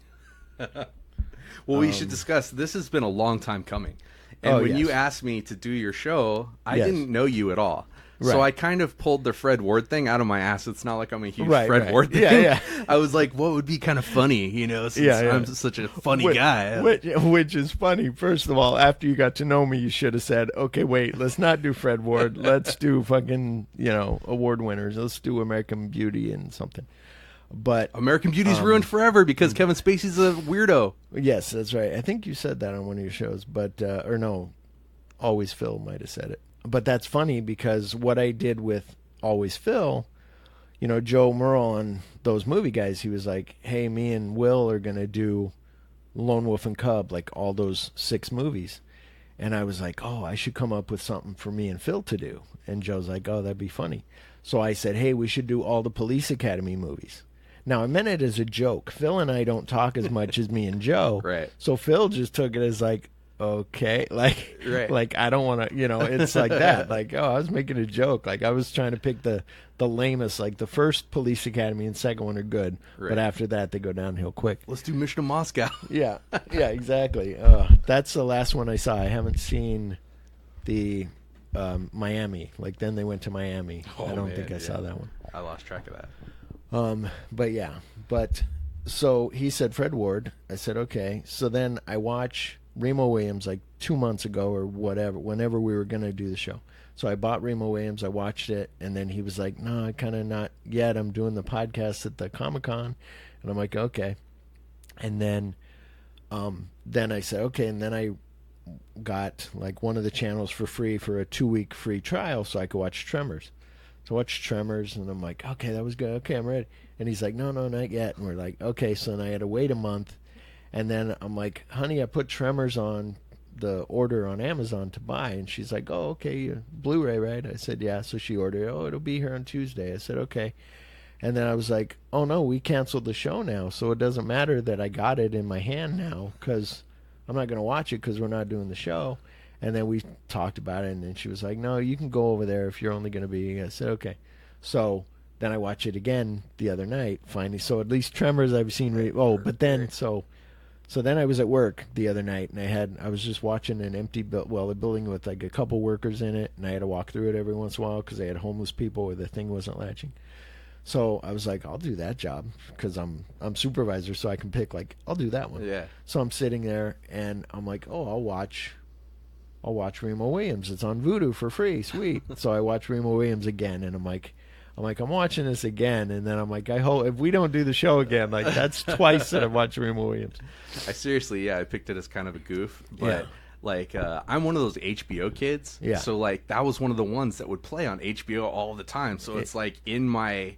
Well, we should discuss, this has been a long time coming. And when you asked me to do your show, I didn't know you at all. Right. So I kind of pulled the Fred Ward thing out of my ass. It's not like I'm a huge Fred Ward thing. Yeah. I was like, what would be kind of funny, since I'm such a funny guy. Which is funny. First of all, after you got to know me, you should have said, okay, wait, let's not do Fred Ward. Let's do fucking, award winners. Let's do American Beauty and something. But American Beauty's ruined forever because Kevin Spacey's a weirdo. Yes, that's right. I think you said that on one of your shows, but or no, Always Phil might have said it. But that's funny because what I did with Always Phil, Joe Merle and those movie guys, he was like, hey, me and Will are going to do Lone Wolf and Cub, like all those 6 movies. And I was like, oh, I should come up with something for me and Phil to do. And Joe's like, oh, that'd be funny. So I said, hey, we should do all the Police Academy movies. Now, I meant it as a joke. Phil and I don't talk as much as me and Joe. Right. So Phil just took it as like, okay, like I don't want to, it's like that. Like, oh, I was making a joke. Like I was trying to pick the lamest. Like the first Police Academy and second one are good, but after that they go downhill quick. Let's do Mission to Moscow. Yeah, exactly. That's the last one I saw. I haven't seen the Miami. Like then they went to Miami. I don't think I saw that one. I lost track of that. But so he said Fred Ward. I said okay. So then I watch Remo Williams like 2 months ago or whatever, whenever we were going to do the show. So I bought Remo Williams, I watched it, and then he was like, no, kind of not yet. I'm doing the podcast at the Comic-Con. And I'm like, okay. And then I said, okay, and then I got like one of the channels for free for a 2-week free trial so I could watch Tremors. So I watched Tremors, and I'm like, okay, that was good. Okay, I'm ready. And he's like, no, not yet. And we're like, okay, so then I had to wait a month. And then I'm like, honey, I put Tremors on the order on Amazon to buy. And she's like, oh, okay, Blu-ray, right? I said, yeah. So she ordered it. Oh, it'll be here on Tuesday. I said, okay. And then I was like, oh, no, we canceled the show now. So it doesn't matter that I got it in my hand now because I'm not going to watch it because we're not doing the show. And then we talked about it. And then she was like, no, you can go over there if you're only going to be. I said, okay. So then I watched it again the other night, finally. So at least Tremors I've seen. But then So then I was at work the other night, and I was just watching an empty a building with like a couple workers in it, and I had to walk through it every once in a while because they had homeless people where the thing wasn't latching. So I was like, I'll do that job because I'm supervisor, so I can pick I'll do that one. Yeah. So I'm sitting there, and I'm like, oh, I'll watch Remo Williams. It's on Vudu for free, sweet. So I watch Remo Williams again, and I'm like, I'm like, I'm watching this again, and then I'm like, I hope if we don't do the show again, like that's twice that I've watched Remo Williams. I seriously, I picked it as kind of a goof, but like I'm one of those HBO kids, so like that was one of the ones that would play on HBO all the time. So it's like in my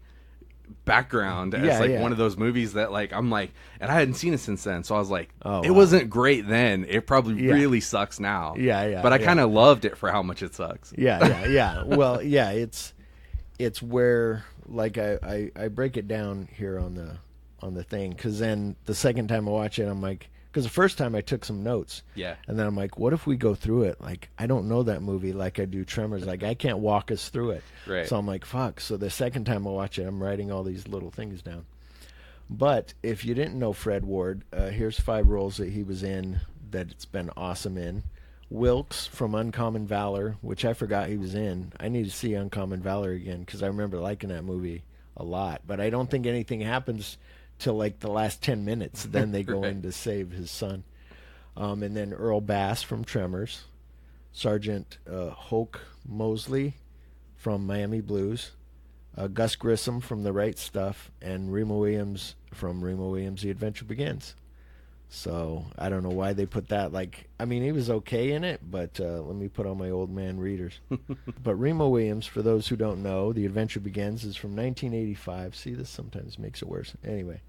background as one of those movies that like I'm like, and I hadn't seen it since then, so I was like, it wasn't great then. It probably really sucks now. But I kind of loved it for how much it sucks. Well, it's where like I break it down here on the thing, because then the second time I watch it, I'm like, because the first time I took some notes, and then I'm like, what if we go through it? Like, I don't know that movie like I do Tremors. Like, I can't walk us through it. Right. So I'm like, fuck. So the second time I watch it, I'm writing all these little things down. But if you didn't know Fred Ward, here's 5 roles that he was in that it's been awesome in. Wilkes from Uncommon Valor, which I forgot he was in. I need to see Uncommon Valor again because I remember liking that movie a lot. But I don't think anything happens till like the last 10 minutes. Then they go in to save his son. And then Earl Bass from Tremors. Sergeant Hoke Mosley from Miami Blues. Gus Grissom from The Right Stuff. And Remo Williams from Remo Williams, The Adventure Begins. So I don't know why they put that. Like, I mean, he was okay in it, but let me put on my old man readers. But Remo Williams, for those who don't know, The Adventure Begins is from 1985. See, this sometimes makes it worse. Anyway,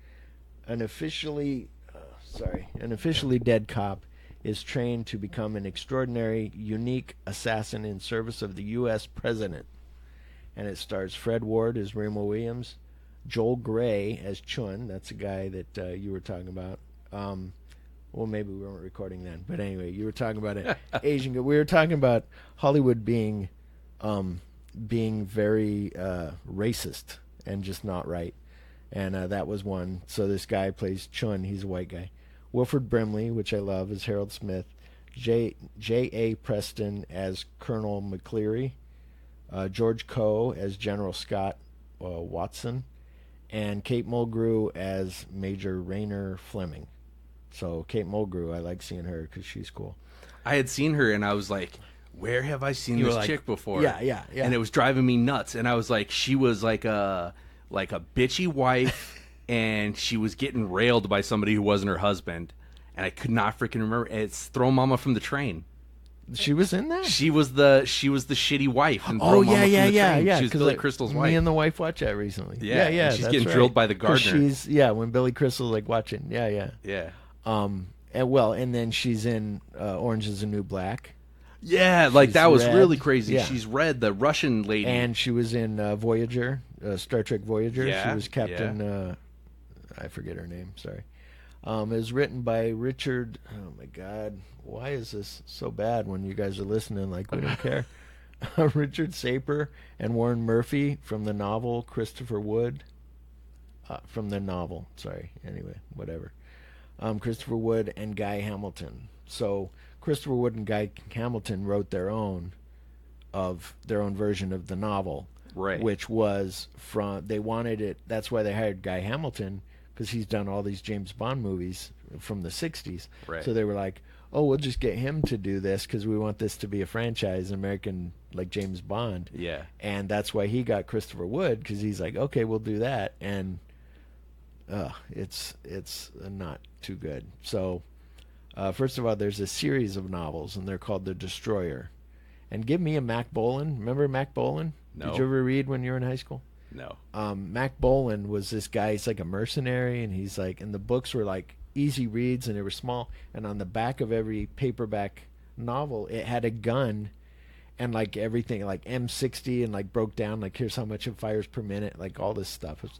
an officially dead cop is trained to become an extraordinary, unique assassin in service of the U.S. president. And it stars Fred Ward as Remo Williams, Joel Grey as Chun. That's the guy that you were talking about. Well, maybe we weren't recording then, but anyway, you were talking about it. Asian. We were talking about Hollywood being very racist and just not right, and that was one. So this guy plays Chun. He's a white guy. Wilford Brimley, which I love, is Harold Smith. J.A. Preston as Colonel McCleary. George Coe as General Scott Watson, and Kate Mulgrew as Major Raynor Fleming. So Kate Mulgrew, I like seeing her because she's cool. I had seen her and I was like, where have I seen this chick before? Yeah. And it was driving me nuts. And I was like, she was like a bitchy wife, and she was getting railed by somebody who wasn't her husband. And I could not freaking remember. It's Throw Mama from the Train. She was in that? She was the shitty wife. And yeah. She was Billy Crystal's wife. Me and the wife watched that recently. Yeah. And she's getting drilled by the gardener. When Billy Crystal's like watching. Yeah. And then she's in Orange Is the New Black. Yeah, like that was really crazy. Yeah. She's Red, the Russian lady. And she was in Voyager, Star Trek Voyager. Yeah, she was Captain, I forget her name, sorry. It was written by Richard, oh my God, why is this so bad when you guys are listening like we don't care? Richard Saper and Warren Murphy from the novel Christopher Wood. Anyway, whatever. Christopher Wood and Guy Hamilton. So Christopher Wood and Guy Hamilton wrote their own version of the novel, right? Which was they wanted it. That's why they hired Guy Hamilton, because he's done all these James Bond movies from the 60s. Right. So they were like, oh, we'll just get him to do this because we want this to be a franchise, American, like James Bond. Yeah. And that's why he got Christopher Wood, because he's like, okay, we'll do that. And it's not too good. So first of all, there's a series of novels, and they're called The Destroyer. And give me a Mac Bolan. Remember Mac Bolan? No. Did you ever read when you were in high school? No. Mac Bolan was this guy. He's like a mercenary, and he's like, and the books were like easy reads, and they were small. And on the back of every paperback novel, it had a gun, and like everything, like M60, and like broke down, like here's how much it fires per minute, like all this stuff. It was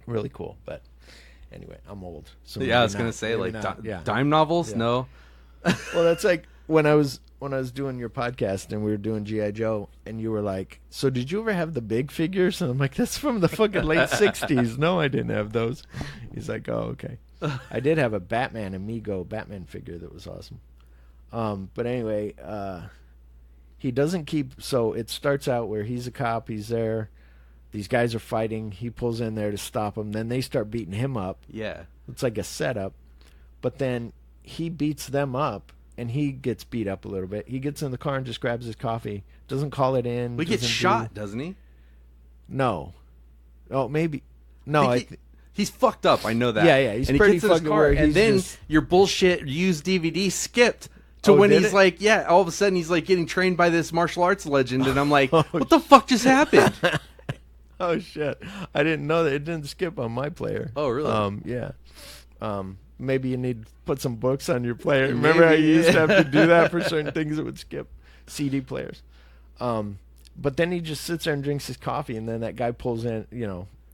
really cool. But anyway, I'm old. So yeah, I was gonna say like dime novels. Yeah. No. Well, that's like when I was doing your podcast and we were doing G.I. Joe, and you were like, so did you ever have the big figures? And I'm like, that's from the fucking late 60s. No, I didn't have those. He's like, oh, okay. I did have a Batman Amigo Batman figure that was awesome. But anyway, he doesn't keep, so it starts out where he's a cop, he's there, these guys are fighting, he pulls in there to stop them, then they start beating him up. Yeah. It's like a setup. But then he beats them up, and he gets beat up a little bit. He gets in the car and just grabs his coffee. Doesn't call it in. But he gets shot, doesn't he? No. Oh, maybe. No, he's fucked up. I know that. Yeah, he's and pretty he gets in his fucking car, where and he's then just... your bullshit used DVD skipped to when he's like, all of a sudden he's like getting trained by this martial arts legend, and I'm like, what the fuck just happened? Oh shit! I didn't know that it didn't skip on my player. Oh really? Yeah. Maybe you need to put some books on your player. Remember how you used to have to do that for certain things that would skip CD players. But then he just sits there and drinks his coffee, and then that guy pulls in,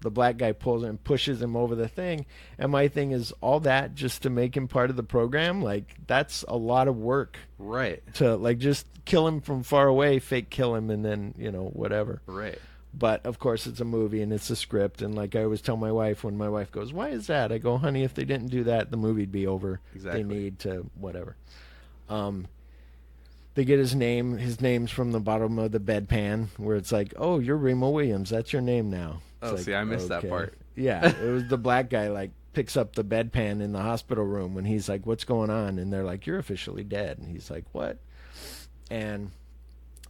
the black guy pulls in and pushes him over the thing. And my thing is, all that just to make him part of the program, like, that's a lot of work. Right. To, like, just kill him from far away, fake kill him, and then, whatever. Right. But, of course, it's a movie and it's a script. And like I always tell my wife, when my wife goes, why is that? I go, honey, if they didn't do that, the movie'd be over. Exactly. They need to whatever. They get his name. His name's from the bottom of the bedpan, where it's like, oh, you're Remo Williams. That's your name now. It's like, see, I missed that part. Yeah, it was the black guy, like, picks up the bedpan in the hospital room when he's like, what's going on? And they're like, you're officially dead. And he's like, what? And...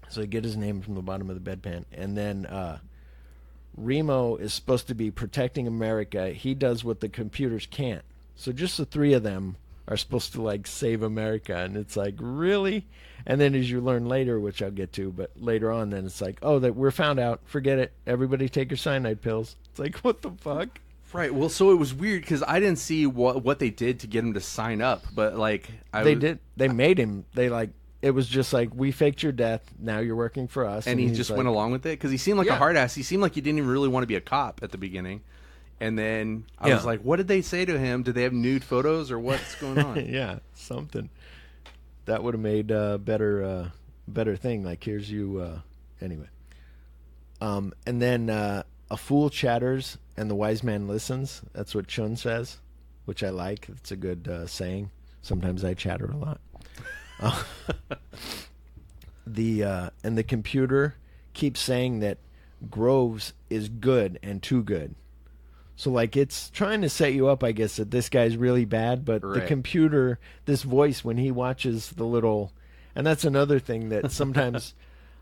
so they get his name from the bottom of the bedpan. And then Remo is supposed to be protecting America. He does what the computers can't. So just the three of them are supposed to, like, save America. And it's like, really? And then as you learn later, which I'll get to, but later on, then it's like, oh, that we're found out. Forget it. Everybody take your cyanide pills. It's like, what the fuck? Right. Well, so it was weird because I didn't see what they did to get him to sign up. But, like... They made him. They, like... It was just like, we faked your death, now you're working for us. And he just went along with it? Because he seemed like a hard ass. He seemed like he didn't even really want to be a cop at the beginning. And then I was like, what did they say to him? Did they have nude photos or what's going on? Yeah, something. That would have made a better thing. Like, here's you... anyway. And then a fool chatters and the wise man listens. That's what Chun says, which I like. It's a good saying. Sometimes I chatter a lot. And the computer keeps saying that Groves is good and too good. So, like, it's trying to set you up, I guess, that this guy's really bad, but the computer, this voice, when he watches the little... And that's another thing that sometimes...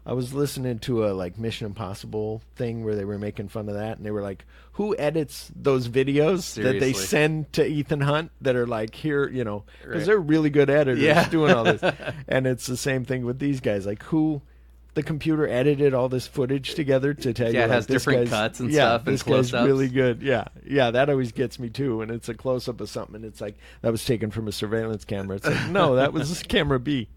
I was listening to a, like, Mission Impossible thing where they were making fun of that, and they were like, who edits those videos that they send to Ethan Hunt that are like, here, because they're really good editors doing all this. And it's the same thing with these guys. Like, who the computer edited all this footage together to tell you, it has this different cuts and stuff and this close-ups. guy's really good. Yeah, that always gets me too. And it's a close-up of something, and it's like, that was taken from a surveillance camera. It's like, no, that was camera B.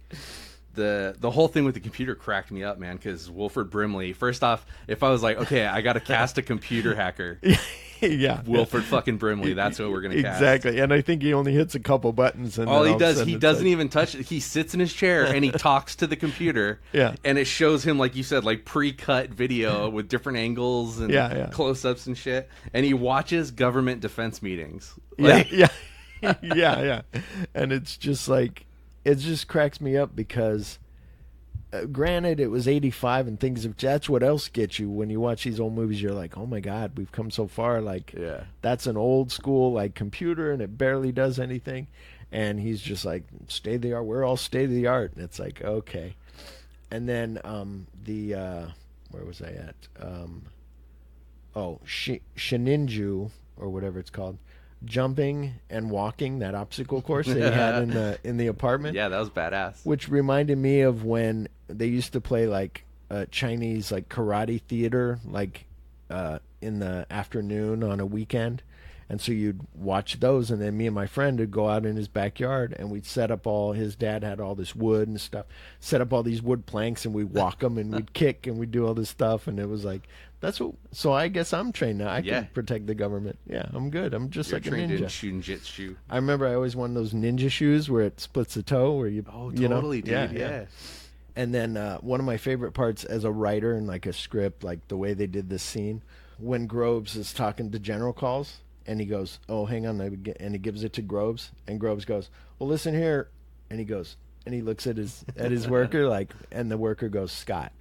The whole thing with the computer cracked me up, man, because Wilford Brimley, first off, if I was like, okay, I got to cast a computer hacker. Yeah. Wilford fucking Brimley, that's what we're going to cast. Exactly. And I think he only hits a couple buttons. And all he does, he doesn't even touch it. He sits in his chair and he talks to the computer. Yeah. And it shows him, like you said, like pre-cut video with different angles and close-ups and shit. And he watches government defense meetings. Like, yeah. And it's just like... It just cracks me up because, granted, it was 85 and things of... That's what else gets you when you watch these old movies. You're like, oh my God, we've come so far. Like, that's an old school, like, computer and it barely does anything. And he's just like, state of the art. We're all state of the art. And it's like, okay. And then where was I at? Shininju, or whatever it's called. Jumping and walking, that obstacle course that he had in the apartment. Yeah, that was badass. Which reminded me of when they used to play like Chinese like karate theater, like in the afternoon on a weekend. And so you'd watch those, and then me and my friend would go out in his backyard, and we'd set up his dad had all this wood and stuff, set up all these wood planks, and we'd walk them, and we'd kick, and we'd do all this stuff, and it was like, so I guess I'm trained now. I can protect the government. Yeah, I'm good. I'm just like a ninja. You're trained in Shunjitsu. I remember I always wanted those ninja shoes where it splits the toe, where you... Oh, totally, dude, yeah. And then one of my favorite parts as a writer and like a script, like the way they did this scene, when Groves is talking to General Calls, and he goes, oh, hang on, and he gives it to Groves, and Groves goes, well, listen here, and he goes, and he looks at his worker, like, and the worker goes, Scott,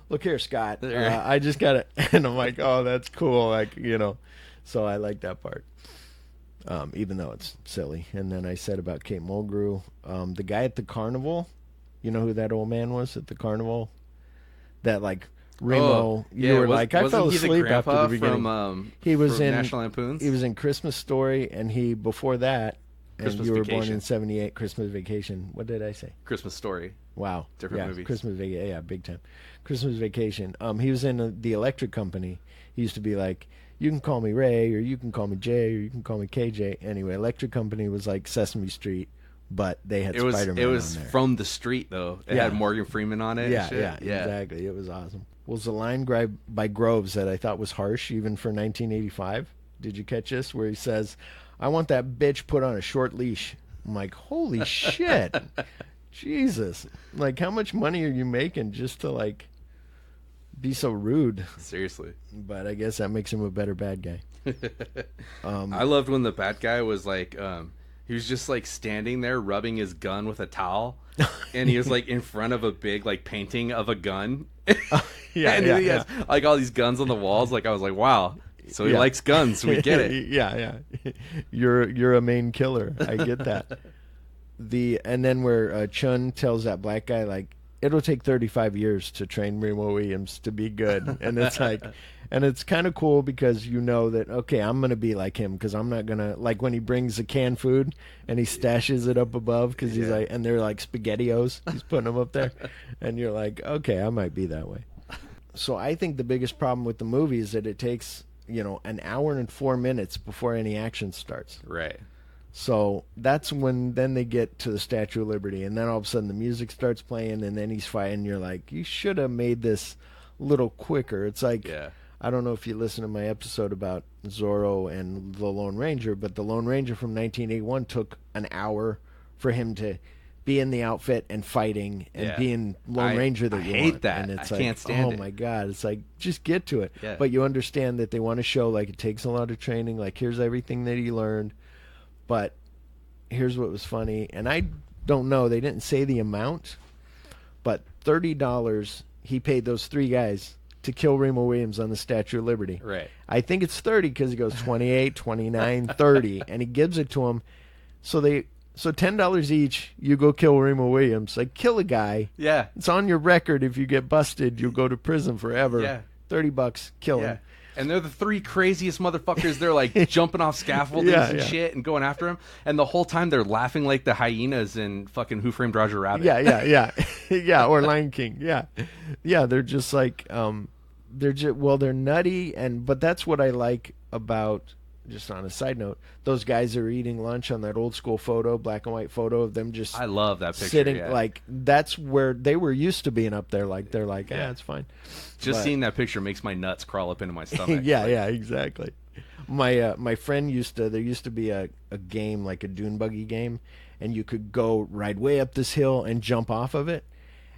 look here, Scott, I just got it, and I'm like, oh, that's cool, like, so I like that part, even though it's silly. And then I said about Kate Mulgrew, the guy at the carnival, you know who that old man was at the carnival, that like Remo, you were like, I fell asleep after the beginning. He was in National Lampoons. He was in Christmas Story, and before that, Christmas and you Vacation. were born in '78. Christmas Vacation. What did I say? Christmas Story. Wow, different movies. Christmas Vacation, yeah, big time. Christmas Vacation. He was in the Electric Company. He used to be like, you can call me Ray, or you can call me Jay, or you can call me KJ. Anyway, Electric Company was like Sesame Street, but they had Spiderman. It was on there. From the Street though. It had Morgan Freeman on it. Yeah, exactly. It was awesome. Was the line by Groves that I thought was harsh, even for 1985? Did you catch this? Where he says, "I want that bitch put on a short leash." I'm like, holy shit, Jesus! Like, how much money are you making just to like be so rude? Seriously. But I guess that makes him a better bad guy. I loved when the bad guy was like, he was just like standing there rubbing his gun with a towel, and he was like in front of a big like painting of a gun. He has like all these guns on the walls. Like I was like, wow. So he likes guns. We get it. Yeah. You're a main killer. I get that. And then where Chun tells that black guy, like, it'll take 35 years to train Remo Williams to be good. And it's like, and it's kind of cool because you know that, okay, I'm going to be like him, because I'm not going to, like when he brings the canned food and he stashes it up above because he's like, and they're like SpaghettiOs. He's putting them up there. And you're like, okay, I might be that way. So I think the biggest problem with the movie is that it takes, an hour and 4 minutes before any action starts. Right. So that's when then they get to the Statue of Liberty, and then all of a sudden the music starts playing, and then he's fighting. You're like, you should have made this a little quicker. It's like, I don't know if you listen to my episode about Zorro and the Lone Ranger, but the Lone Ranger from 1981 took an hour for him to be in the outfit and fighting and being Lone Ranger that you want. I hate that. And it's I can't stand it. Oh my God. It's like, just get to it. Yeah. But you understand that they want to show like it takes a lot of training. Like, here's everything that he learned. But here's what was funny. And I don't know. They didn't say the amount. But $30 he paid those three guys to kill Remo Williams on the Statue of Liberty. Right. I think it's 30 because he goes 28, 29, 30. And he gives it to him. So $10 each, you go kill Remo Williams. Like, kill a guy. Yeah. It's on your record. If you get busted, you'll go to prison forever. Yeah. $30, kill him. And they're the three craziest motherfuckers. They're like jumping off scaffoldings and shit and going after him. And the whole time they're laughing like the hyenas in fucking Who Framed Roger Rabbit. Yeah, or Lion King. Yeah, they're just like, they're nutty. But that's what I like about, just on a side note, those guys are eating lunch on that old school photo, black and white photo of them just, I love that picture, sitting like, that's where they were used to being up there. Like, they're like, it's fine. Just seeing that picture makes my nuts crawl up into my stomach. Exactly. My friend there used to be a game, like a dune buggy game, and you could go ride way up this hill and jump off of it,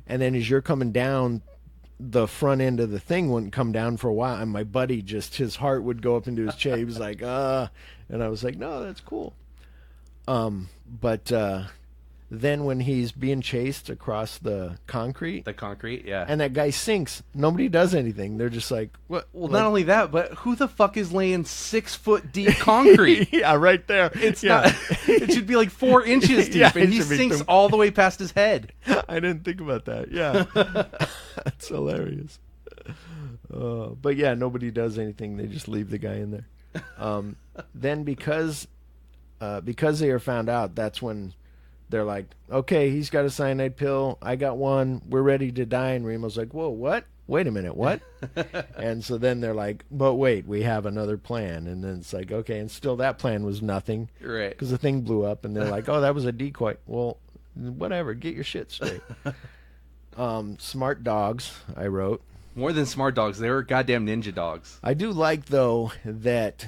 and then as you're coming down, the front end of the thing wouldn't come down for a while, and my buddy his heart would go up into his chest. He was like, and I was like, no, that's cool. But then when he's being chased across the concrete, and that guy sinks, nobody does anything. They're just like, what? Well, not only that, but who the fuck is laying 6 foot deep concrete? Right there. It's not. It should be like 4 inches deep, and he sinks all the way past his head. I didn't think about that. Yeah, that's hilarious. But yeah, nobody does anything. They just leave the guy in there. Then because they are found out, that's when they're like, okay, he's got a cyanide pill. I got one. We're ready to die. And Remo's like, whoa, what? Wait a minute, what? And so then they're like, but wait, we have another plan. And then it's like, okay, and still that plan was nothing. Right. Because the thing blew up, and they're like, oh, that was a decoy. Well, whatever, get your shit straight. Smart dogs, I wrote. More than smart dogs, they were goddamn ninja dogs. I do like, though, that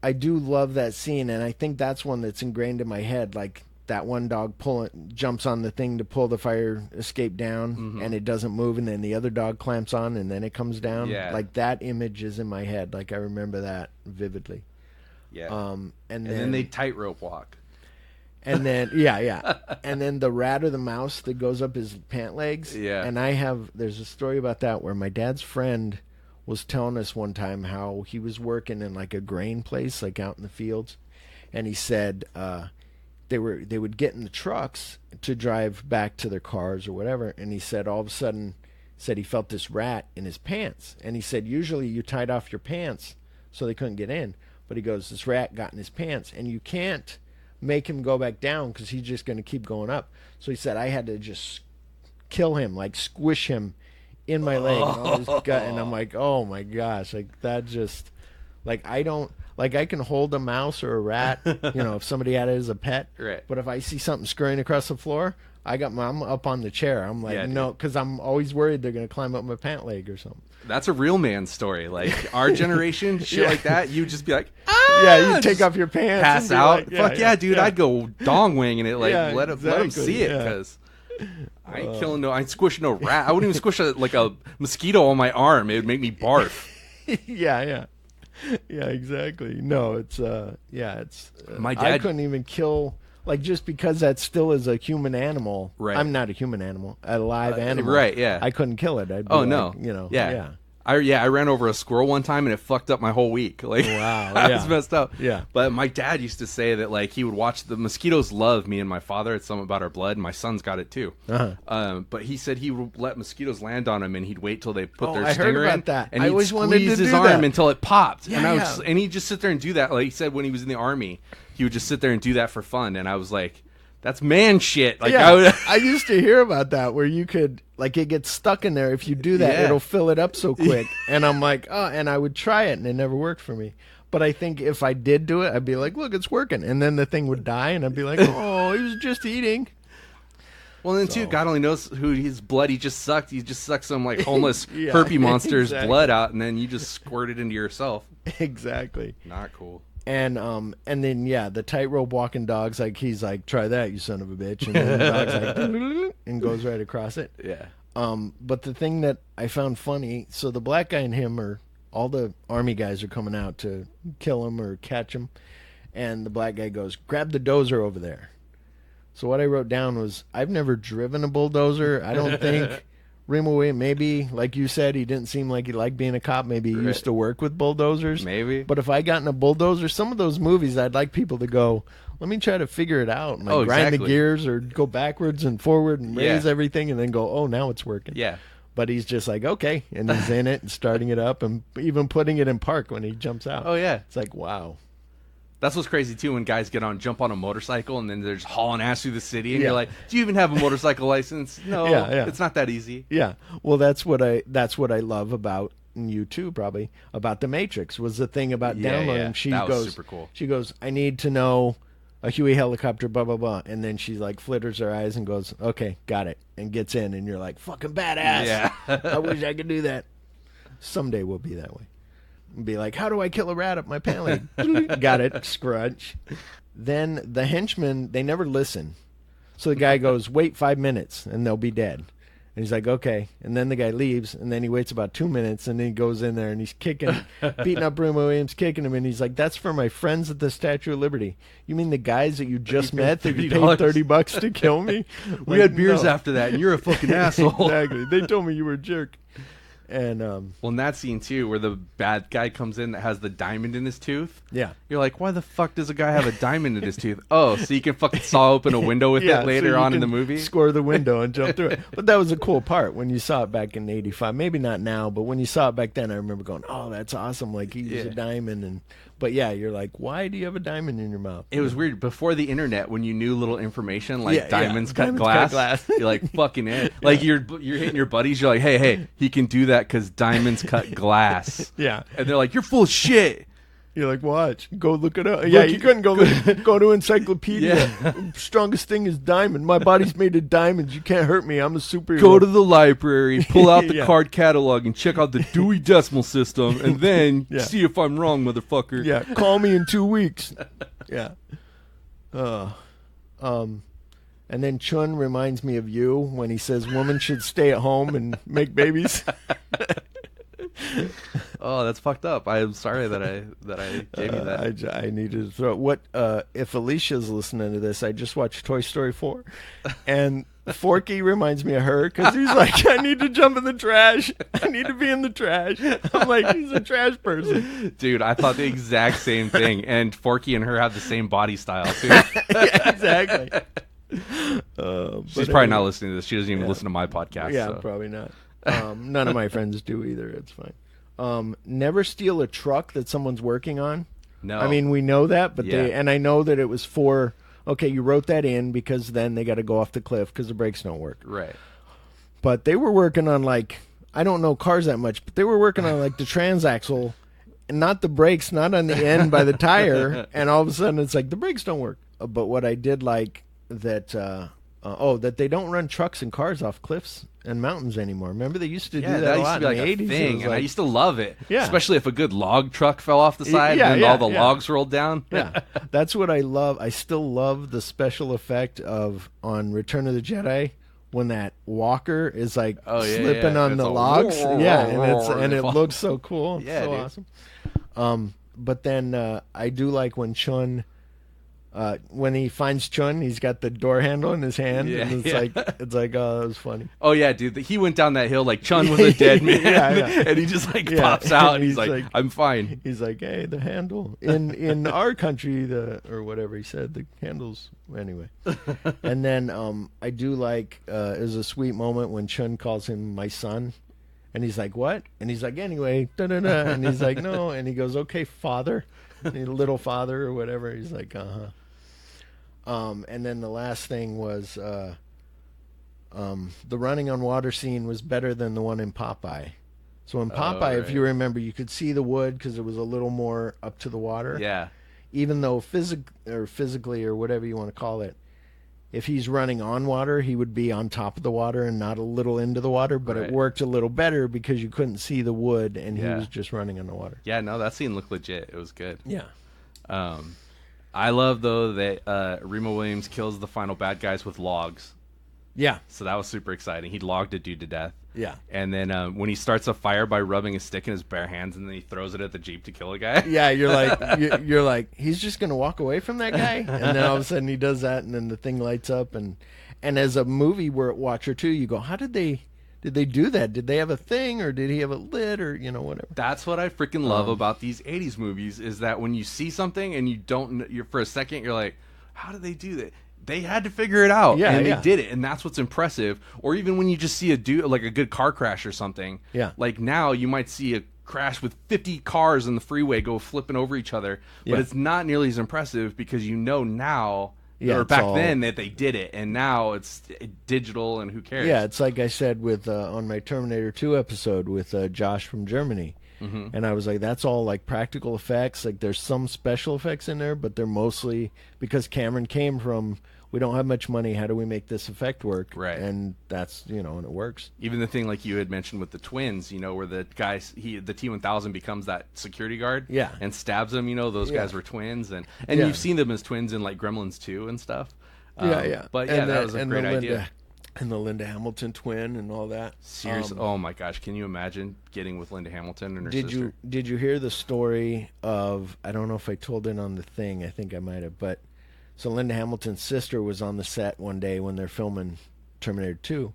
I do love that scene, and I think that's one that's ingrained in my head, like, that one dog jumps on the thing to pull the fire escape down, and it doesn't move, and then the other dog clamps on, and then it comes down. Yeah. Like, that image is in my head. Like, I remember that vividly. Yeah. And then they tightrope walk. And then, and then the rat or the mouse that goes up his pant legs. Yeah. And there's a story about that where my dad's friend was telling us one time how he was working in, like, a grain place, like, out in the fields. And he said, they would get in the trucks to drive back to their cars or whatever, and he said all of a sudden said he felt this rat in his pants. And he said, usually you tied off your pants so they couldn't get in. But he goes, this rat got in his pants, and you can't make him go back down because he's just going to keep going up. So he said, I had to just kill him, like squish him in my leg. And all his gut, and I'm like, oh my gosh, like that just, like I can hold a mouse or a rat, if somebody had it as a pet. Right. But if I see something scurrying across the floor, I'm up on the chair. I'm like, no, because I'm always worried they're going to climb up my pant leg or something. That's a real man story. Like our generation, shit like that, you just be like, yeah, you take off your pants, pass out. Like, Fuck yeah, dude, I'd go dong winging it. Like let him see it, yeah. because I ain't killing no, I ain't squishing no rat. I wouldn't even squish a mosquito on my arm. It would make me barf. Yeah, exactly. No, it's my dad. I couldn't even kill. Like, just because that still is a human animal. Right. I'm not a human animal. A live animal. Right, yeah. I couldn't kill it. I'd be no. Yeah. I ran over a squirrel one time and it fucked up my whole week. Like, wow. I was messed up. Yeah. But my dad used to say that, like, he would watch the mosquitoes love me and my father. It's something about our blood. And my son's got it too. But he said he would let mosquitoes land on him and he'd wait till they put their stinger I heard about in. that. And I he'd always wanted to squeeze his do arm that. until it popped. Yeah, And he'd just sit there and do that. Like he said, when he was in the army, he would just sit there and do that for fun. And I was like, that's man shit. Like, I used to hear about that, where you could, like, it gets stuck in there. If you do that, it'll fill it up so quick. And I'm like, and I would try it, and it never worked for me. But I think if I did do it, I'd be like, look, it's working. And then the thing would die, and I'd be like, oh, he was just eating. Well, then, too, God only knows who his blood he just sucked. He just sucked some, like, homeless herpy monster's blood out, and then you just squirt it into yourself. Exactly. Not cool. And then the tightrope walking dogs, like, he's like, try that, you son of a bitch, and then the dog's like, and goes right across it. Yeah. But the thing that I found funny, so the black guy and him all the army guys are coming out to kill him or catch him, and the black guy goes, grab the dozer over there. So what I wrote down was, I've never driven a bulldozer. I don't think. Remo Williams, maybe, like you said, he didn't seem like he liked being a cop. Maybe he used to work with bulldozers. Maybe. But if I got in a bulldozer, some of those movies, I'd like people to go, let me try to figure it out. And like grind the gears or go backwards and forward and raise everything and then go, oh, now it's working. Yeah. But he's just like, okay. And he's in it and starting it up and even putting it in park when he jumps out. Oh, yeah. It's like, wow. That's what's crazy, too, when guys jump on a motorcycle and then they're just hauling ass through the city. And you're like, do you even have a motorcycle license? No, it's not that easy. Yeah. Well, that's what I love about you, too, probably, about The Matrix, was the thing about downloading. That was super cool. She goes, I need to know a Huey helicopter, blah, blah, blah. And then she, like, flitters her eyes and goes, okay, got it. And gets in. And you're like, fucking badass. Yeah. I wish I could do that. Someday we'll be that way. Be like, how do I kill a rat up my pant leg? Got it, scrunch. Then the henchmen, they never listen. So the guy goes, wait 5 minutes and they'll be dead. And he's like, okay. And then the guy leaves, and then he waits about 2 minutes, and then he goes in there and he's kicking, beating up Remo Williams, kicking him, and he's like, that's for my friends at the Statue of Liberty. You mean the guys that you just met that you paid $30 to kill me? We had beers after that, and you're a fucking asshole. Exactly. They told me you were a jerk. And well, in that scene too, where the bad guy comes in that has the diamond in his tooth, you're like, why the fuck does a guy have a diamond in his tooth? Oh, so you can fucking saw open a window with it later on in the movie, score the window and jump through it. But that was a cool part when you saw it back in '85. Maybe not now, but when you saw it back then, I remember going, "Oh, that's awesome!" Like, he used a diamond. But yeah, you're like, why do you have a diamond in your mouth? It was weird before the internet, when you knew little information like diamonds cut glass. You're like, fucking it. Like, you're hitting your buddies. You're like, hey, he can do that because diamonds cut glass. Yeah, and they're like, you're full of shit. You're like, watch, go look it up. Yeah, you couldn't go to encyclopedia. Yeah. Strongest thing is diamond. My body's made of diamonds. You can't hurt me. I'm a superhero. Go to the library, pull out the card catalog, and check out the Dewey Decimal System, and then see if I'm wrong, motherfucker. Yeah, call me in 2 weeks. Yeah. And then Chun reminds me of you when he says women should stay at home and make babies. Oh, that's fucked up. I'm sorry that I gave you that. I needed to throw what if Alicia's listening to this. I just watched Toy Story 4, and Forky reminds me of her because he's like, I need to jump in the trash. I need to be in the trash. I'm like, he's a trash person. Dude, I thought the exact same thing. And Forky and her have the same body style too. Yeah, exactly. She's probably not listening to this. She doesn't even listen to my podcast. Yeah, so. probably not. None of my friends do either. It's fine. Never steal a truck that someone's working on. No. I mean, we know that, but and I know that it was for, okay, you wrote that in because then they got to go off the cliff because the brakes don't work. Right. But they were working on, like, I don't know cars that much, but they were working on, like, the transaxle, and not the brakes, not on the end by the tire, and all of a sudden it's like, the brakes don't work. But what I did like that, that they don't run trucks and cars off cliffs and mountains anymore. Remember, they used to do that a lot in the 80s. Thing, and like, I used to love it, yeah. Especially if a good log truck fell off the side and all the logs rolled down. Yeah, that's what I love. I still love the special effect of on Return of the Jedi when that walker is like slipping on the logs. And it looks so cool. It's so awesome. But then I do like when Chun. When he finds Chun, he's got the door handle in his hand, and it's like, oh, that was funny. Oh yeah, dude, he went down that hill like Chun was a dead man, and he just like pops out, and he's like, I'm fine. He's like, hey, the handle in our country, or whatever he said, the handles anyway. And then I do like it was a sweet moment when Chun calls him my son, and he's like, what? And he's like, anyway, da-da-da. And he's like, no, and he goes, okay, father, little father or whatever. He's like, uh-huh. And then the last thing was the running on water scene was better than the one in Popeye. So in Popeye, if you remember, you could see the wood because it was a little more up to the water. Yeah. Even though physically or whatever you want to call it, if he's running on water, he would be on top of the water and not a little into the water. But it worked a little better because you couldn't see the wood and he was just running on the water. Yeah, no, that scene looked legit. It was good. Yeah. I love, though, that Remo Williams kills the final bad guys with logs. Yeah. So that was super exciting. He logged a dude to death. Yeah. And then when he starts a fire by rubbing a stick in his bare hands, and then he throws it at the Jeep to kill a guy. Yeah, you're like, he's just going to walk away from that guy? And then all of a sudden he does that, and then the thing lights up. And as a movie watcher, too, you go, how did they do that? Did they have a thing, or did he have a lid, or whatever? That's what I freaking love about these 80s movies, is that when you see something and you don't, for a second you're like, how did they do that? They had to figure it out, and they did it, and that's what's impressive. Or even when you just see a dude, like a good car crash or something. Yeah. Like now you might see a crash with 50 cars in the freeway go flipping over each other, but it's not nearly as impressive because now. Yeah, or back then that they did it, and now it's digital, and who cares? Yeah, it's like I said with on my Terminator 2 episode with Josh from Germany, and I was like, that's all like practical effects. Like there's some special effects in there, but they're mostly because Cameron came from, we don't have much money, how do we make this effect work? Right. And that's, and it works. Even the thing like you had mentioned with the twins, where the guys, the T-1000 becomes that security guard and stabs them, those guys were twins. And you've seen them as twins in like Gremlins 2 and stuff. But that was a great idea. And the Linda Hamilton twin and all that. Seriously, oh my gosh, can you imagine getting with Linda Hamilton and her sister? Did you hear the story of, I don't know if I told it on the thing, I think I might have, but so Linda Hamilton's sister was on the set one day when they're filming Terminator 2,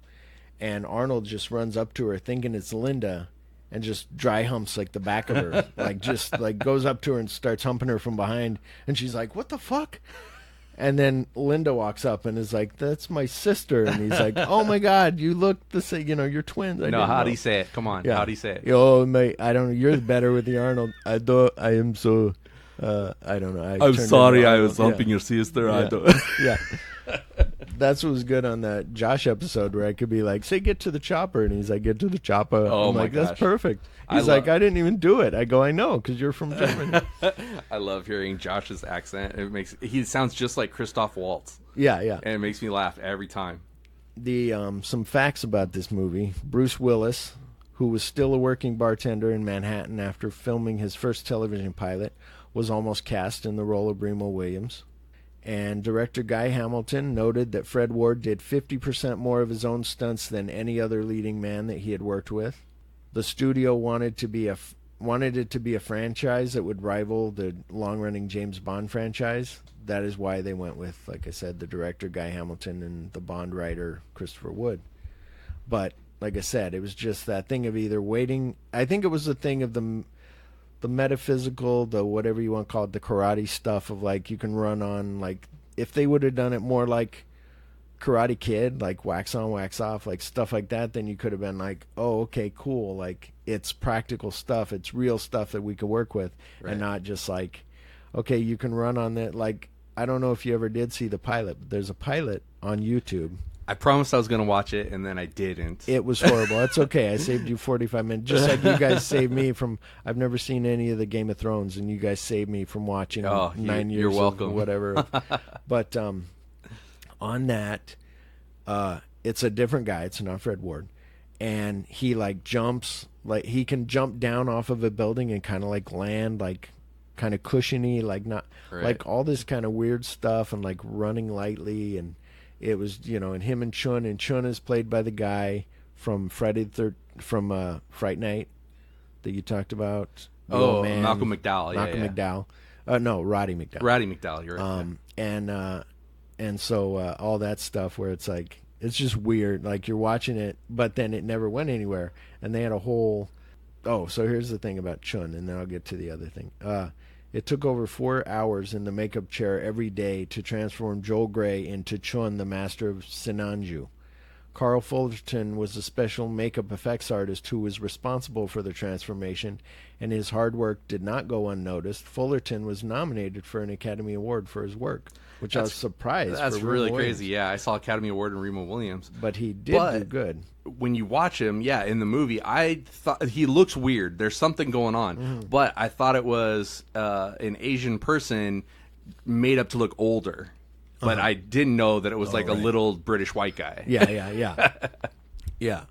and Arnold just runs up to her thinking it's Linda and just dry humps like the back of her, like just like goes up to her and starts humping her from behind, and she's like, what the fuck? And then Linda walks up and is like, that's my sister. And he's like, oh my God, you look the same, you're twins. How do you say it? Come on. Yeah. How do you say it? Oh, mate, I don't know. You're better with the Arnold. I am so, I don't know. I'm sorry I was humping your sister. Yeah. I don't. Yeah. That's what was good on that Josh episode where I could be like, say, get to the chopper. And he's like, get to the chopper. Oh, I'm my like, gosh. that's perfect. He's like, I didn't even do it. I go, I know, because you're from Germany. I love hearing Josh's accent. He sounds just like Christoph Waltz. Yeah, yeah. And it makes me laugh every time. Some facts about this movie. Bruce Willis, who was still a working bartender in Manhattan after filming his first television pilot, was almost cast in the role of Remo Williams. And director Guy Hamilton noted that Fred Ward did 50% more of his own stunts than any other leading man that he had worked with. The studio wanted it to be a franchise that would rival the long-running James Bond franchise. That is why they went with, like I said, the director Guy Hamilton and the Bond writer Christopher Wood. But like I said, it was just that thing of either waiting. I think it was the thing of the metaphysical, the whatever you want to call it, the karate stuff of like you can run on, like if they would have done it more like Karate Kid, like wax on, wax off, like stuff like that, then you could have been like, oh, okay, cool. Like, it's practical stuff. It's real stuff that we could work with, and not just like, okay, you can run on that. Like, I don't know if you ever did see the pilot, but there's a pilot on YouTube. I promised I was going to watch it, and then I didn't. It was horrible. It's okay. I saved you 45 minutes. Just like you guys saved me from... I've never seen any of the Game of Thrones, and you guys saved me from watching 9 years you're welcome. of whatever. But on that, it's a different guy. It's not Fred Ward. And he, like, jumps... Like, he can jump down off of a building and kind of, like, land, like, kind of cushiony, like, not... Like, all this kind of weird stuff and, like, running lightly and... It was, and him and Chun is played by the guy from Fright Night that you talked about. Malcolm McDowell. Malcolm McDowell. No, Roddy McDowell. Roddy McDowell, you're right. And so all that stuff where it's like, it's just weird. Like, you're watching it, but then it never went anywhere. And they had a whole... Oh, so here's the thing about Chun, and then I'll get to the other thing. It took over 4 hours in the makeup chair every day to transform Joel Grey into Chun, the master of Sinanju. Carl Fullerton was a special makeup effects artist who was responsible for the transformation, and his hard work did not go unnoticed. Fullerton was nominated for an Academy Award for his work, which I was surprised. That's for really Remo crazy. Williams. Yeah, I saw Academy Award in Remo Williams. But he did do good. When you watch him, in the movie, I thought he looks weird. There's something going on. But I thought it was an Asian person made up to look older. But I didn't know that it was a little British white guy. Yeah.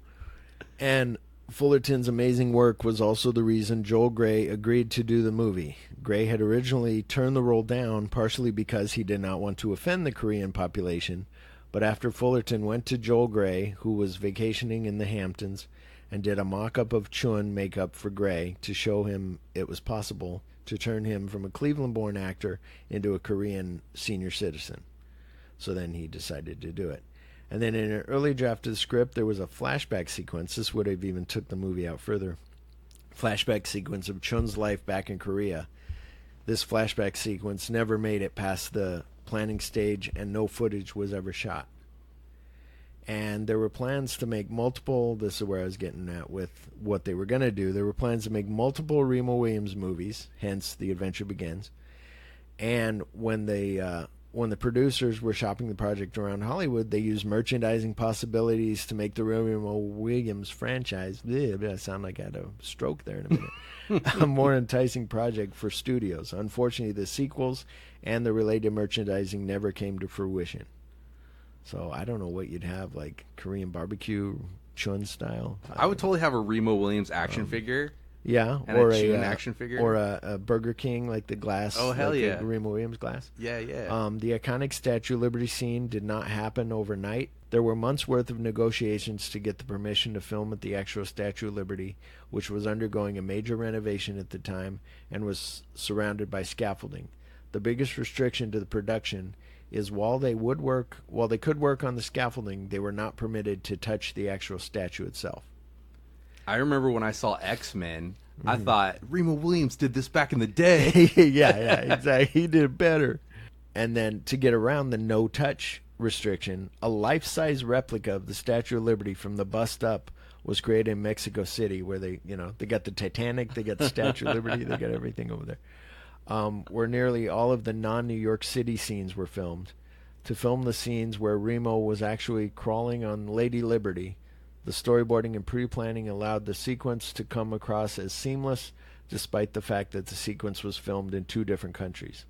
And Fullerton's amazing work was also the reason Joel Grey agreed to do the movie. Grey had originally turned the role down, partially because he did not want to offend the Korean population. But after Fullerton went to Joel Grey, who was vacationing in the Hamptons, and did a mock-up of Chun makeup for Grey to show him it was possible to turn him from a Cleveland-born actor into a Korean senior citizen. So then he decided to do it. And then in an early draft of the script, there was a flashback sequence. This would have even took the movie out further. Flashback sequence of Chun's life back in Korea. This flashback sequence never made it past the planning stage, and no footage was ever shot. And there were plans to make multiple... This is where I was getting at with what they were going to do. There were plans to make multiple Remo Williams movies, hence The Adventure Begins. And when the producers were shopping the project around Hollywood, they used merchandising possibilities to make the Remo Williams franchise, I sound like I had a stroke there in a minute, a more enticing project for studios. Unfortunately, the sequels and the related merchandising never came to fruition. So I don't know what you'd have, like Korean barbecue, Chun style. I would totally have a Remo Williams action figure. Yeah, and or a action figure, or a Burger King, like the glass. Oh hell like yeah, Remo Williams glass. Yeah. The iconic Statue of Liberty scene did not happen overnight. There were months worth of negotiations to get the permission to film at the actual Statue of Liberty, which was undergoing a major renovation at the time and was surrounded by scaffolding. The biggest restriction to the production is while they could work on the scaffolding, they were not permitted to touch the actual statue itself. I remember when I saw X-Men, I thought, Remo Williams did this back in the day. yeah, exactly. He did it better. And then to get around the no-touch restriction, a life-size replica of the Statue of Liberty from the bust up was created in Mexico City, where they got the Titanic, they got the Statue of Liberty, they got everything over there. Where nearly all of the non-New York City scenes were filmed. To film the scenes where Remo was actually crawling on Lady Liberty, the storyboarding and pre-planning allowed the sequence to come across as seamless, despite the fact that the sequence was filmed in 2 different countries.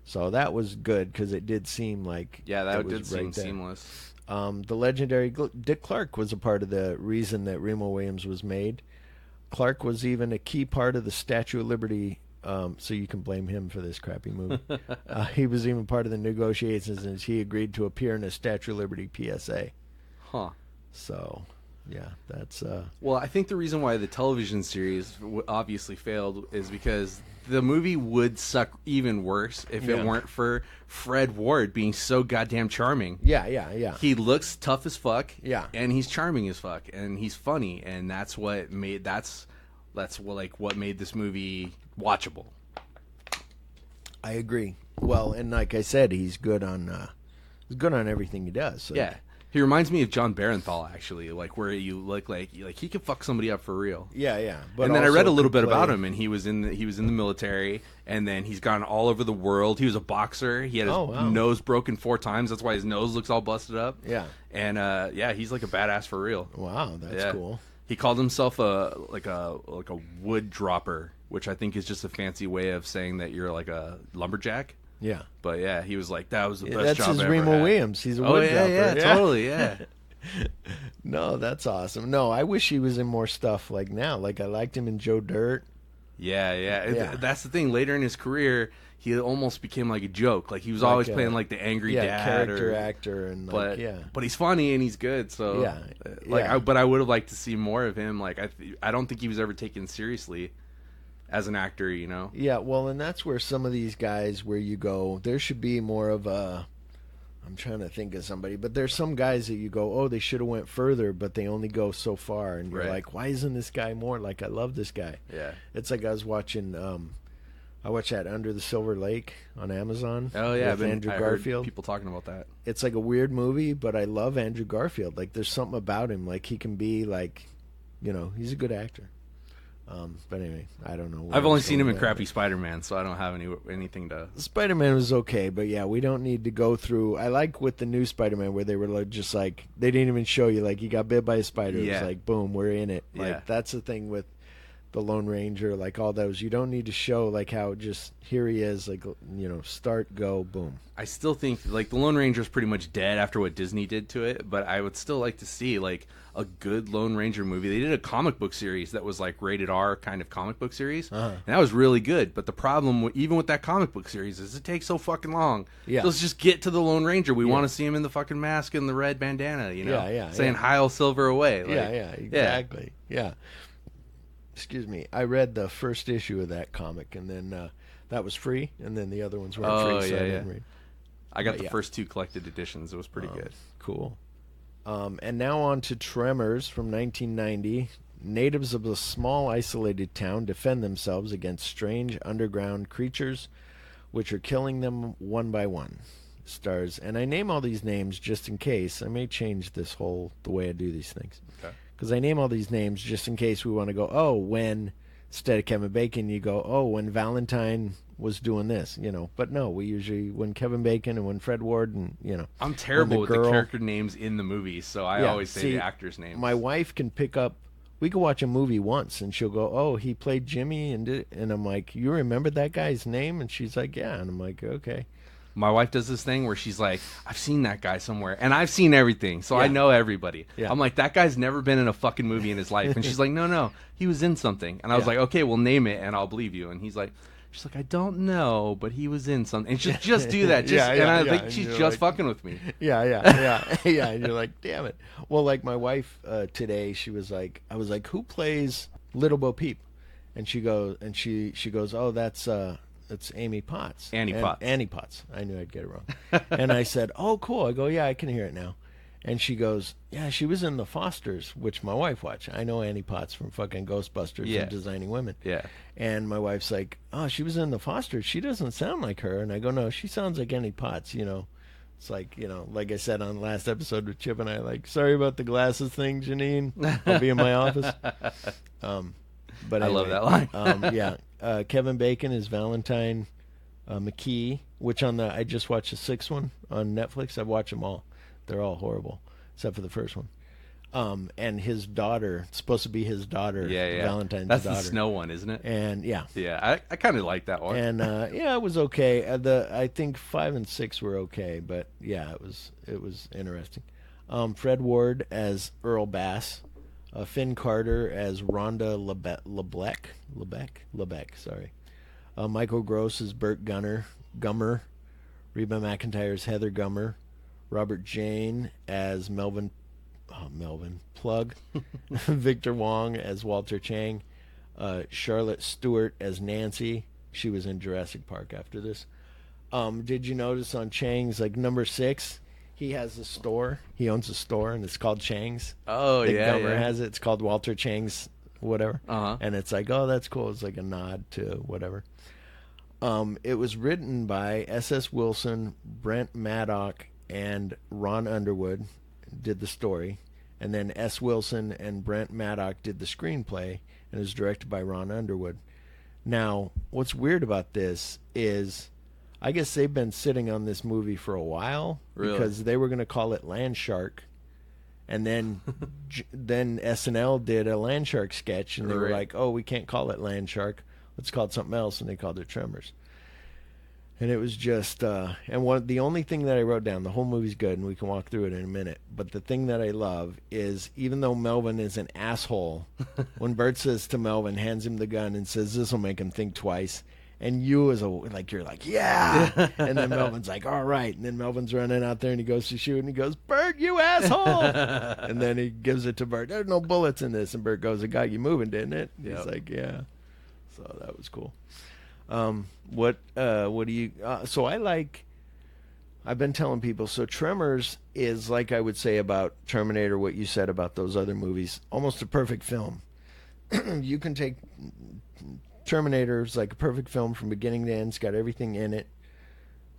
So that was good, because it did seem like that did seem seamless. The legendary Dick Clark was a part of the reason that Remo Williams was made. Clark was even a key part of the Statue of Liberty, so you can blame him for this crappy movie. He was even part of the negotiations, and he agreed to appear in a Statue of Liberty PSA. Huh. So... yeah, that's... Well, I think the reason why the television series obviously failed is because the movie would suck even worse if it weren't for Fred Ward being so goddamn charming. Yeah. He looks tough as fuck. Yeah. And he's charming as fuck. And he's funny. And that's what made... That's what made this movie watchable. I agree. Well, and like I said, he's good on he's good on everything he does. Like, yeah. He reminds me of John Barenthal, actually, like where you like he could fuck somebody up for real. Yeah. But and then I read a little bit about him, and he was in the military, and then he's gone all over the world. He was a boxer. He had his nose broken 4 times. That's why his nose looks all busted up. Yeah. And he's like a badass for real. Wow, that's cool. He called himself a wood dropper, which I think is just a fancy way of saying that you're like a lumberjack. Yeah. But yeah, he was like, that was the best that's job his ever Remo had. Williams. He's a wood dropper. Yeah, totally, yeah. No, that's awesome. No, I wish he was in more stuff like now. Like I liked him in Joe Dirt. Yeah. That's the thing. Later in his career, he almost became like a joke. Like he was always playing like the angry dad, character actor, and but he's funny and he's good. So but I would have liked to see more of him. Like I don't think he was ever taken seriously as an actor, you know? Yeah, well, and that's where some of these guys, where you go, there should be more of a, I'm trying to think of somebody, but there's some guys that you go, oh, they should have went further, but they only go so far, and you're like, why isn't this guy more? Like, I love this guy. Yeah. It's like I was watching, I watched that Under the Silver Lake on Amazon. Oh, yeah. With Andrew Garfield. Heard people talking about that. It's like a weird movie, but I love Andrew Garfield. Like, there's something about him. Like, he can be like, you know, he's a good actor. But anyway, I don't know. I've only seen him in crappy Spider-Man, so I don't have anything to... Spider-Man was okay, but yeah, we don't need to go through... I like with the new Spider-Man where they were just like... They didn't even show you, like, he got bit by a spider. Yeah. It was like, boom, we're in it. Like, that's the thing with the Lone Ranger, like all those. You don't need to show, like, how just, here he is, like, you know, start, go, boom. I still think, like, the Lone Ranger's pretty much dead after what Disney did to it, but I would still like to see, like, a good Lone Ranger movie. They did a comic book series that was like rated R kind of comic book series, and that was really good. But the problem, even with that comic book series, is it takes so fucking long. Yeah. Let's just get to the Lone Ranger. We want to see him in the fucking mask and the red bandana, you know, saying "Heil Silver away." Like, exactly. Yeah. Excuse me. I read the first issue of that comic, and then that was free, and then the other ones weren't free. So I didn't read. I got the first 2 collected editions. It was pretty good. Cool. And now on to Tremors from 1990. Natives of a small isolated town defend themselves against strange underground creatures which are killing them one by one. Stars, and I name all these names just in case. I may change the way I do these things. Okay. Because I name all these names just in case we want to go, oh, when, instead of Kevin Bacon, you go, oh, when Valentine was doing this, you know. But no, we usually, when Kevin Bacon and when Fred Ward and, you know. I'm terrible with the character names in the movies, so I always say the actor's names. My wife can pick up, we could watch a movie once and she'll go, oh, he played Jimmy, and I'm like, you remember that guy's name? And she's like, yeah. And I'm like, okay. My wife does this thing where she's like, I've seen that guy somewhere, and I've seen everything, so I know everybody. Yeah. I'm like, that guy's never been in a fucking movie in his life. And she's like, no, he was in something. And I was like, okay, well, name it, and I'll believe you. And she's like, I don't know, but he was in something. And just do that. And I think she's just fucking with me. Yeah. And you're like, damn it. Well, like my wife today, she was like, I was like, who plays Little Bo Peep? And she goes, oh, that's Amy Potts. Annie Potts. I knew I'd get it wrong. And I said, oh, cool. I go, yeah, I can hear it now. And she goes, yeah, she was in The Fosters, which my wife watched. I know Annie Potts from fucking Ghostbusters and Designing Women. Yeah. And my wife's like, oh, she was in The Fosters. She doesn't sound like her. And I go, no, she sounds like Annie Potts, you know. It's like, you know, like I said on the last episode with Chip and I, like, sorry about the glasses thing, Janine. I'll be in my office. But anyway, I love that line. Kevin Bacon is Valentine McKee, which I just watched the 6th one on Netflix. I've watched them all. They're all horrible, except for the first one. And his daughter, it's supposed to be his daughter, Valentine's That's daughter. That's the snow one, isn't it? And yeah, I kind of like that one. And it was okay. I think 5 and 6 were okay, but yeah, it was interesting. Fred Ward as Earl Bass. Finn Carter as Rhonda Lebeck. Sorry. Michael Gross as Burt Gummer. Reba McEntire as Heather Gummer. Robert Jane as Melvin Plug. Victor Wong as Walter Chang. Charlotte Stewart as Nancy. She was in Jurassic Park after this. Did you notice on Chang's, like, number 6? He has a store. He owns a store, and it's called Chang's. Oh, Gummer has it. It's called Walter Chang's whatever. And it's like, oh, that's cool. It's like a nod to whatever. It was written by S.S. Wilson, Brent Maddock, and Ron Underwood did the story, and then S. Wilson and Brent Maddock did the screenplay, and it was directed by Ron Underwood. Now, what's weird about this is, I guess they've been sitting on this movie for a while, because they were going to call it Land Shark, and then then SNL did a Land Shark sketch, and they were like, oh, we can't call it Land Shark, let's call it something else, and they called it Tremors. And it was just, the only thing that I wrote down, the whole movie's good, and we can walk through it in a minute, but the thing that I love is, even though Melvin is an asshole, when Bert says to Melvin, hands him the gun and says, this will make him think twice, and you're like, yeah! And then Melvin's like, all right, and then Melvin's running out there, and he goes to shoot, and he goes, Bert, you asshole! And then he gives it to Bert, there's no bullets in this, and Bert goes, it got you moving, didn't it? Yep. He's like, yeah. So that was cool. What do you, so I've been telling people, so Tremors is, like I would say about Terminator, what you said about those other movies, almost a perfect film. You can take Terminator's like a perfect film from beginning to end. It's got everything in it.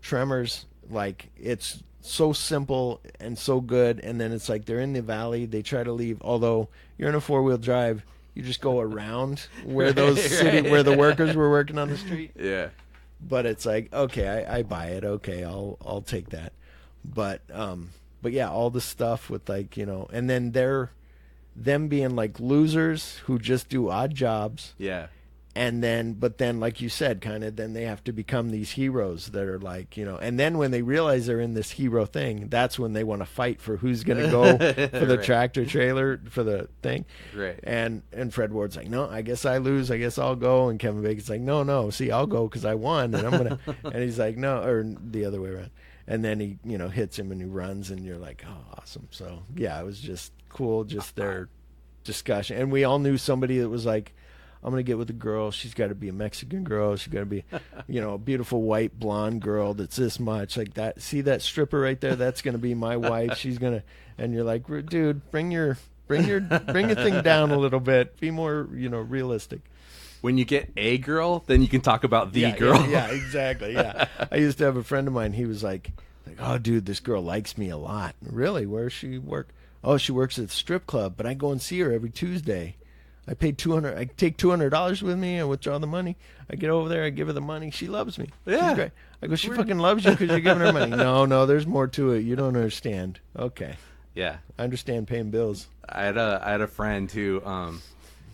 Tremors, like, it's so simple and so good, and then it's like they're in the valley, they try to leave, although you're in a four-wheel drive, you just go around where those where the workers were working on the street. Yeah. But it's like, okay, I buy it. Okay, I'll take that. But yeah, all the stuff with, like, you know, and then them being like losers who just do odd jobs. Yeah. And then, but then, like you said, kind of, then they have to become these heroes that are like, you know, and then when they realize they're in this hero thing, that's when they want to fight for who's going to go for the tractor trailer for the thing. Right. And Fred Ward's like, no, I guess I lose. I guess I'll go. And Kevin Bacon's like, no, see, I'll go because I won. And I'm going to, and he's like, no, or the other way around. And then he, you know, hits him and he runs and you're like, oh, awesome. So, yeah, it was just cool, just their discussion. And we all knew somebody that was like, I'm going to get with a girl. She's got to be a Mexican girl. She's got to be, you know, a beautiful white blonde girl that's this much. Like that. See that stripper right there? That's going to be my wife. She's going to, and you're like, dude, bring your thing down a little bit. Be more, you know, realistic. When you get a girl, then you can talk about the girl. Yeah, exactly. Yeah. I used to have a friend of mine. He was like, oh, dude, this girl likes me a lot. Really? Where does she work? Oh, she works at the strip club, but I go and see her every Tuesday. I paid $200. I take $200 with me. I withdraw the money. I get over there. I give her the money. She loves me. Yeah, she's great. I go, she fucking loves you because you're giving her money. No, there's more to it. You don't understand. Okay. Yeah, I understand paying bills. I had a friend who,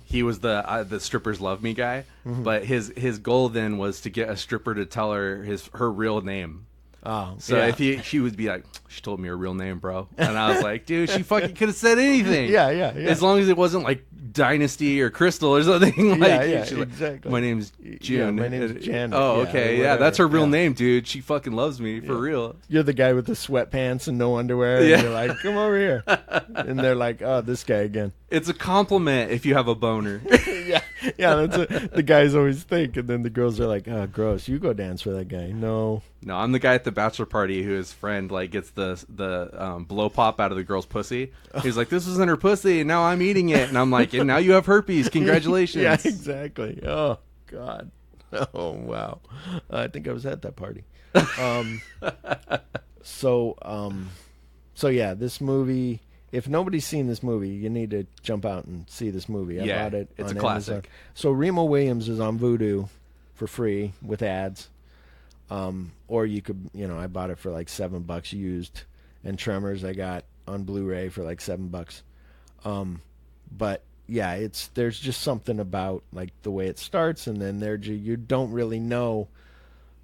he was the strippers love me guy, but his goal then was to get a stripper to tell her her real name. Oh, so yeah. If she would be like, she told me her real name, bro, and I was like, dude, she fucking could have said anything. Yeah. As long as it wasn't like Dynasty or Crystal or something. Like, exactly. Like, my name's June. Yeah, my name's Jan. Oh, okay, yeah, that's her real name, dude. She fucking loves me for real. You're the guy with the sweatpants and no underwear. And you're like, come over here, and they're like, oh, this guy again. It's a compliment if you have a boner. Yeah, that's what the guys always think, and then the girls are like, oh, gross. You go dance for that guy. No, I'm the guy at the bachelor party who his friend like gets the blow pop out of the girl's pussy. He's like, this was in her pussy, and now I'm eating it, and I'm like, and now you have herpes. Congratulations. Yeah, exactly. Oh God. Oh wow. I think I was at that party. So yeah, this movie. If nobody's seen this movie, you need to jump out and see this movie. I bought it. It's on a classic. Amazon. So Remo Williams is on Vudu for free with ads. Or you could, you know, I bought it for like $7 used, and Tremors I got on Blu-ray for like $7. But yeah, there's just something about like the way it starts, and then you don't really know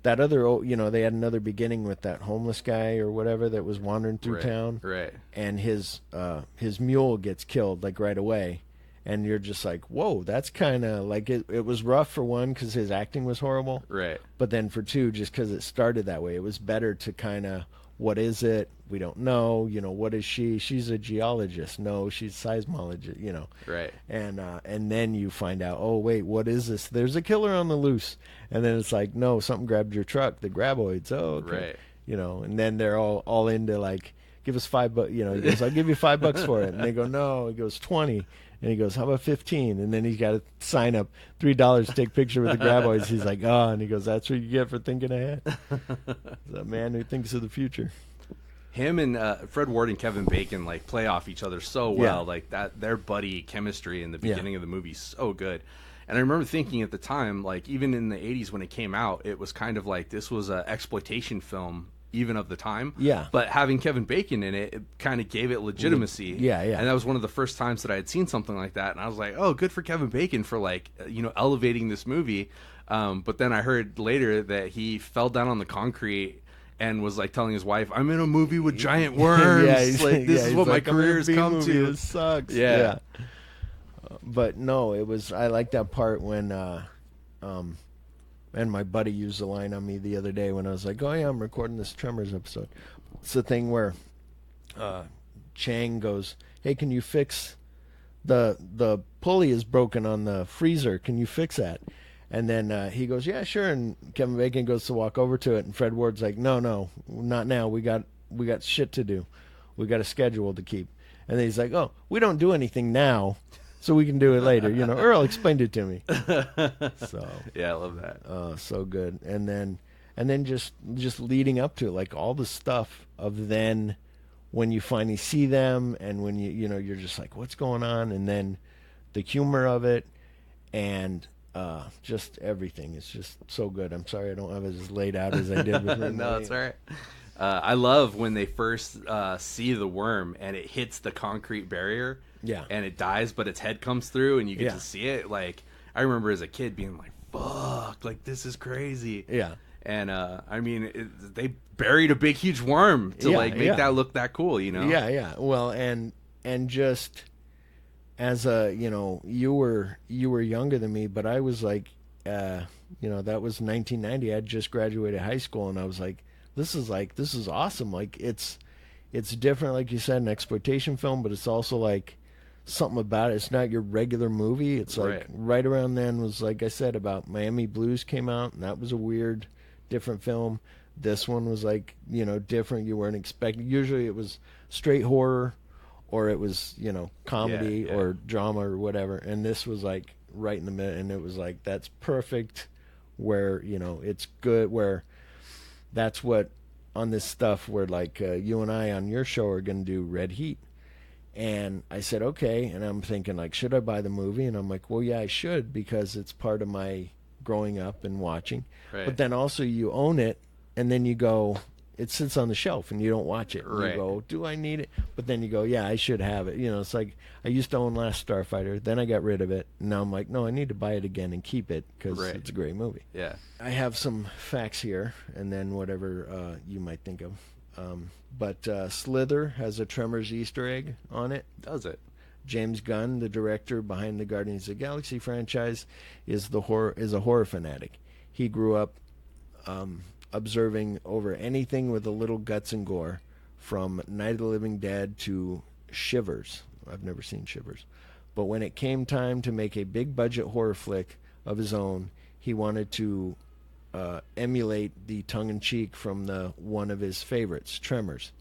that other, you know, they had another beginning with that homeless guy or whatever that was wandering through town, right? And his mule gets killed like right away. And you're just like, whoa, that's kind of like it was rough for one because his acting was horrible. Right. But then for two, just because it started that way, it was better to kind of, what is it? We don't know. You know, what is she? She's a geologist. No, she's seismologist, you know. Right. And then you find out, oh, wait, what is this? There's a killer on the loose. And then it's like, no, something grabbed your truck, the graboids. Oh, okay. Right. You know, and then they're all into like, give us $5, you know, he goes, I'll give you $5 for it. And they go, no, he goes, 20. And he goes, how about 15? And then he's got to sign up $3 to take a picture with the graboids. He's like, oh, and he goes, that's what you get for thinking ahead. The man who thinks of the future. him and Fred Ward and Kevin Bacon like play off each other so well. Like that, their buddy chemistry in the beginning of the movie is so good. And I remember thinking at the time, like even in the 80s when it came out, it was kind of like this was an exploitation film even of the time. Yeah. But having Kevin Bacon in it, it kind of gave it legitimacy. Yeah, yeah. And that was one of the first times that I had seen something like that. And I was like, oh, good for Kevin Bacon for like, elevating this movie. But then I heard later that he fell down on the concrete and was like telling his wife, I'm in a movie with giant worms. This is what my career has come to. It sucks. Yeah. But no, I like that part when, and my buddy used the line on me the other day when I was like, oh yeah, I'm recording this Tremors episode. It's the thing where Chang goes, hey, can you fix the pulley is broken on the freezer. Can you fix that? And then he goes, yeah, sure. And Kevin Bacon goes to walk over to it, and Fred Ward's like, no, not now. We got shit to do. We got a schedule to keep. And then he's like, oh, we don't do anything now, so we can do it later. Earl explained it to me. So yeah, I love that. So good. And then just leading up to it, like all the stuff of then when you finally see them, and when you're just like, what's going on? And then the humor of it, and just everything. It's just so good. I'm sorry I don't have it as laid out as I did with No, that's all right. I love when they first see the worm and it hits the concrete barrier. Yeah. And it dies, but its head comes through and you get to see it. Like, I remember as a kid being like, fuck, like, this is crazy. Yeah. And, they buried a big, huge worm to, make that look that cool, Yeah, yeah. Well, and just as you were younger than me, but I was like, that was 1990. I'd just graduated high school, and I was like, this is awesome. Like, it's different, like you said, an exploitation film, but it's also like something about it. It's not your regular movie. It's like right around then was, like I said, about Miami Blues came out, and that was a weird, different film. This one was like, different. You weren't expecting. Usually it was straight horror, or it was, comedy or drama or whatever. And this was like right in the middle, and it was like, that's perfect where, it's good, where that's what on this stuff where like you and I on your show are going to do Red Heat. And I said, okay. And I'm thinking like, should I buy the movie? And I'm like, well, yeah, I should, because it's part of my growing up and watching. Right. But then also you own it, and then you go, it sits on the shelf and you don't watch it. Right. You go, do I need it? But then you go, yeah, I should have it. It's like I used to own Last Starfighter. Then I got rid of it. And now I'm like, no, I need to buy it again and keep it, because it's a great movie. Yeah. I have some facts here, and then whatever you might think of. But Slither has a Tremors Easter egg on it. Does it? James Gunn, the director behind the Guardians of the Galaxy franchise, is a horror fanatic. He grew up observing over anything with a little guts and gore, from Night of the Living Dead to Shivers. I've never seen Shivers. But when it came time to make a big budget horror flick of his own, he wanted to emulate the tongue-in-cheek from one of his favorites, Tremors.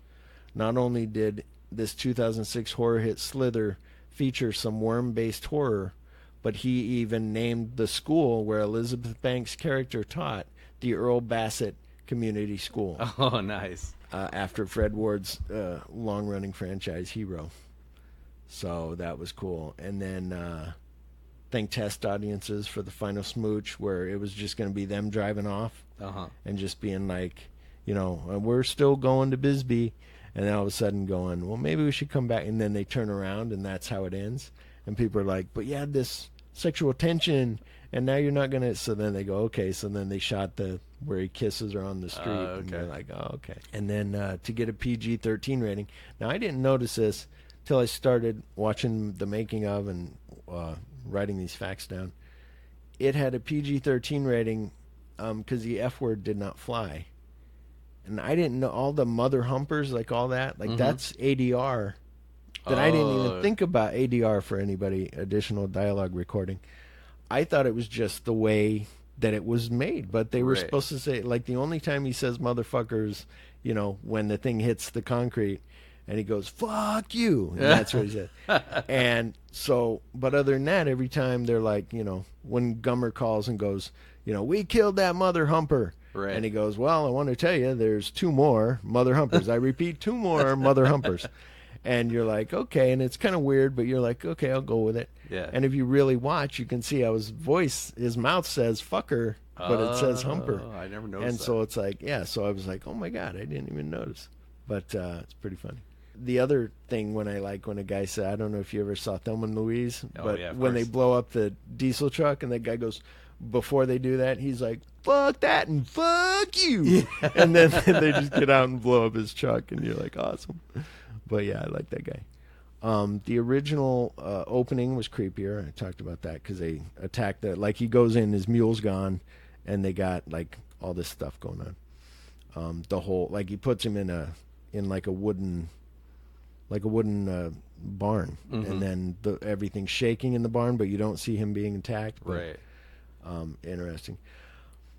Not only did this 2006 horror hit Slither feature some worm-based horror, but he even named the school where Elizabeth Banks' character taught the Earl Bassett Community School. Oh, nice. After Fred Ward's long-running franchise hero. So that was cool. And then thank test audiences for the final smooch, where it was just going to be them driving off and just being like, we're still going to Bisbee. And then all of a sudden going, well, maybe we should come back. And then they turn around, and that's how it ends. And people are like, but you had this sexual tension, and now you're not going to. So then they go, okay. So then they shot where he kisses her on the street. Okay. And they're like, oh, okay. And then to get a PG-13 rating. Now, I didn't notice this till I started watching the making of and writing these facts down. It had a PG-13 rating because the F word did not fly. And I didn't know all the mother humpers, like all that. Like, that's ADR. That I didn't even think about ADR for anybody, additional dialogue recording. I thought it was just the way that it was made. But they were supposed to say, like, the only time he says motherfuckers, when the thing hits the concrete, and he goes, fuck you. And that's what he said. And so, but other than that, every time they're like, when Gummer calls and goes, we killed that mother humper. Right. And he goes, well, I want to tell you, there's 2 more Mother Humpers. I repeat, 2 more Mother Humpers. And you're like, okay, and it's kind of weird, but you're like, okay, I'll go with it. Yeah. And if you really watch, you can see how his mouth says fucker, but it says humper. I never noticed and that. so it's like, yeah, so I was like, oh my God, I didn't even notice. But it's pretty funny. The other thing when a guy said, I don't know if you ever saw Thelma and Louise, but when they blow up the diesel truck and the guy goes, before they do that, he's like, fuck that and fuck you. Yeah. And then they just get out and blow up his truck and you're like, awesome. But yeah, I like that guy. The original opening was creepier. I talked about that because they attack like he goes in, his mule's gone, and they got like all this stuff going on. The whole, like he puts him in a wooden barn, and then everything's shaking in the barn, but you don't see him being attacked. But, right. Interesting.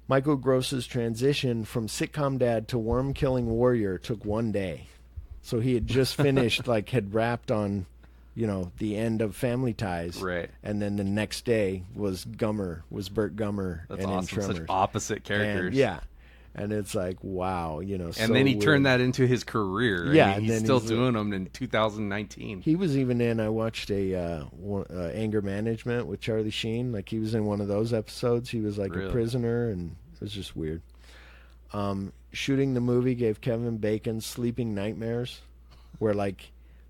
Michael Gross's transition from sitcom dad to worm-killing warrior took 1 day. So he had just finished, had wrapped on, the end of Family Ties. Right. And then the next day was Burt Gummer. That's and awesome. In Tremors. Such opposite characters. And, yeah. And it's like, wow, And so then he weird. turned that into his career. Yeah. I mean, he's still doing them in 2019. He was even in, I watched Anger Management with Charlie Sheen. Like, he was in one of those episodes. He was like a prisoner, and it was just weird. Shooting the movie gave Kevin Bacon sleeping nightmares, where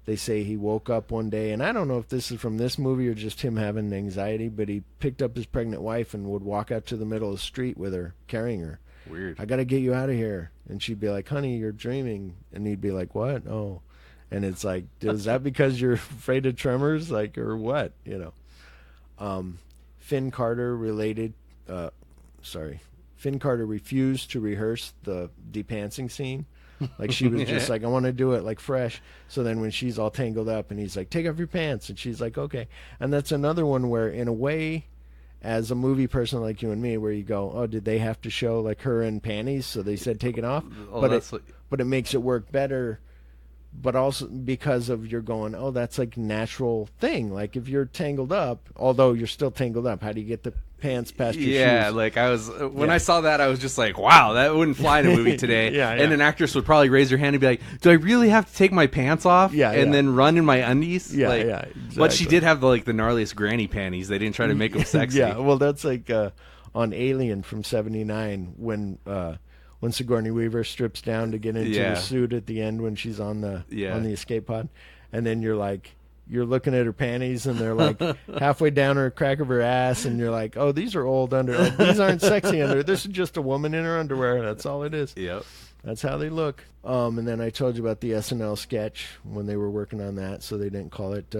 they say he woke up one day, and I don't know if this is from this movie or just him having anxiety, but he picked up his pregnant wife and would walk out to the middle of the street with her, carrying her. Weird. I got to get you out of here. And she'd be like, honey, you're dreaming. And he'd be like, what? Oh. And it's like, is that because you're afraid of tremors? Or what? Finn Carter Finn Carter refused to rehearse the depantsing scene. She was just like, I want to do it fresh. So then when she's all tangled up and he's like, take off your pants. And she's like, okay. And that's another one where, in a way, as a movie person like you and me, where you go, oh, did they have to show her in panties? So they said take it off. But it makes it work better. But also because of you're going, oh, that's natural thing. If you're tangled up, although you're still tangled up, how do you get the pants past your shoes? Yeah, when I saw that, I was just like, wow, that wouldn't fly in a movie today. And an actress would probably raise her hand and be like, do I really have to take my pants off then run in my undies? Exactly. But she did have the gnarliest granny panties. They didn't try to make them sexy. Yeah, well, that's on Alien from '79 when Sigourney Weaver strips down to get into the suit at the end when she's on the escape pod, and then you're looking at her panties and they're halfway down her crack of her ass, and you're like, oh, these are old underwear. These aren't sexy underwear. This is just a woman in her underwear. That's all it is. Yep. That's how they look. And then I told you about the SNL sketch when they were working on that, so they didn't call it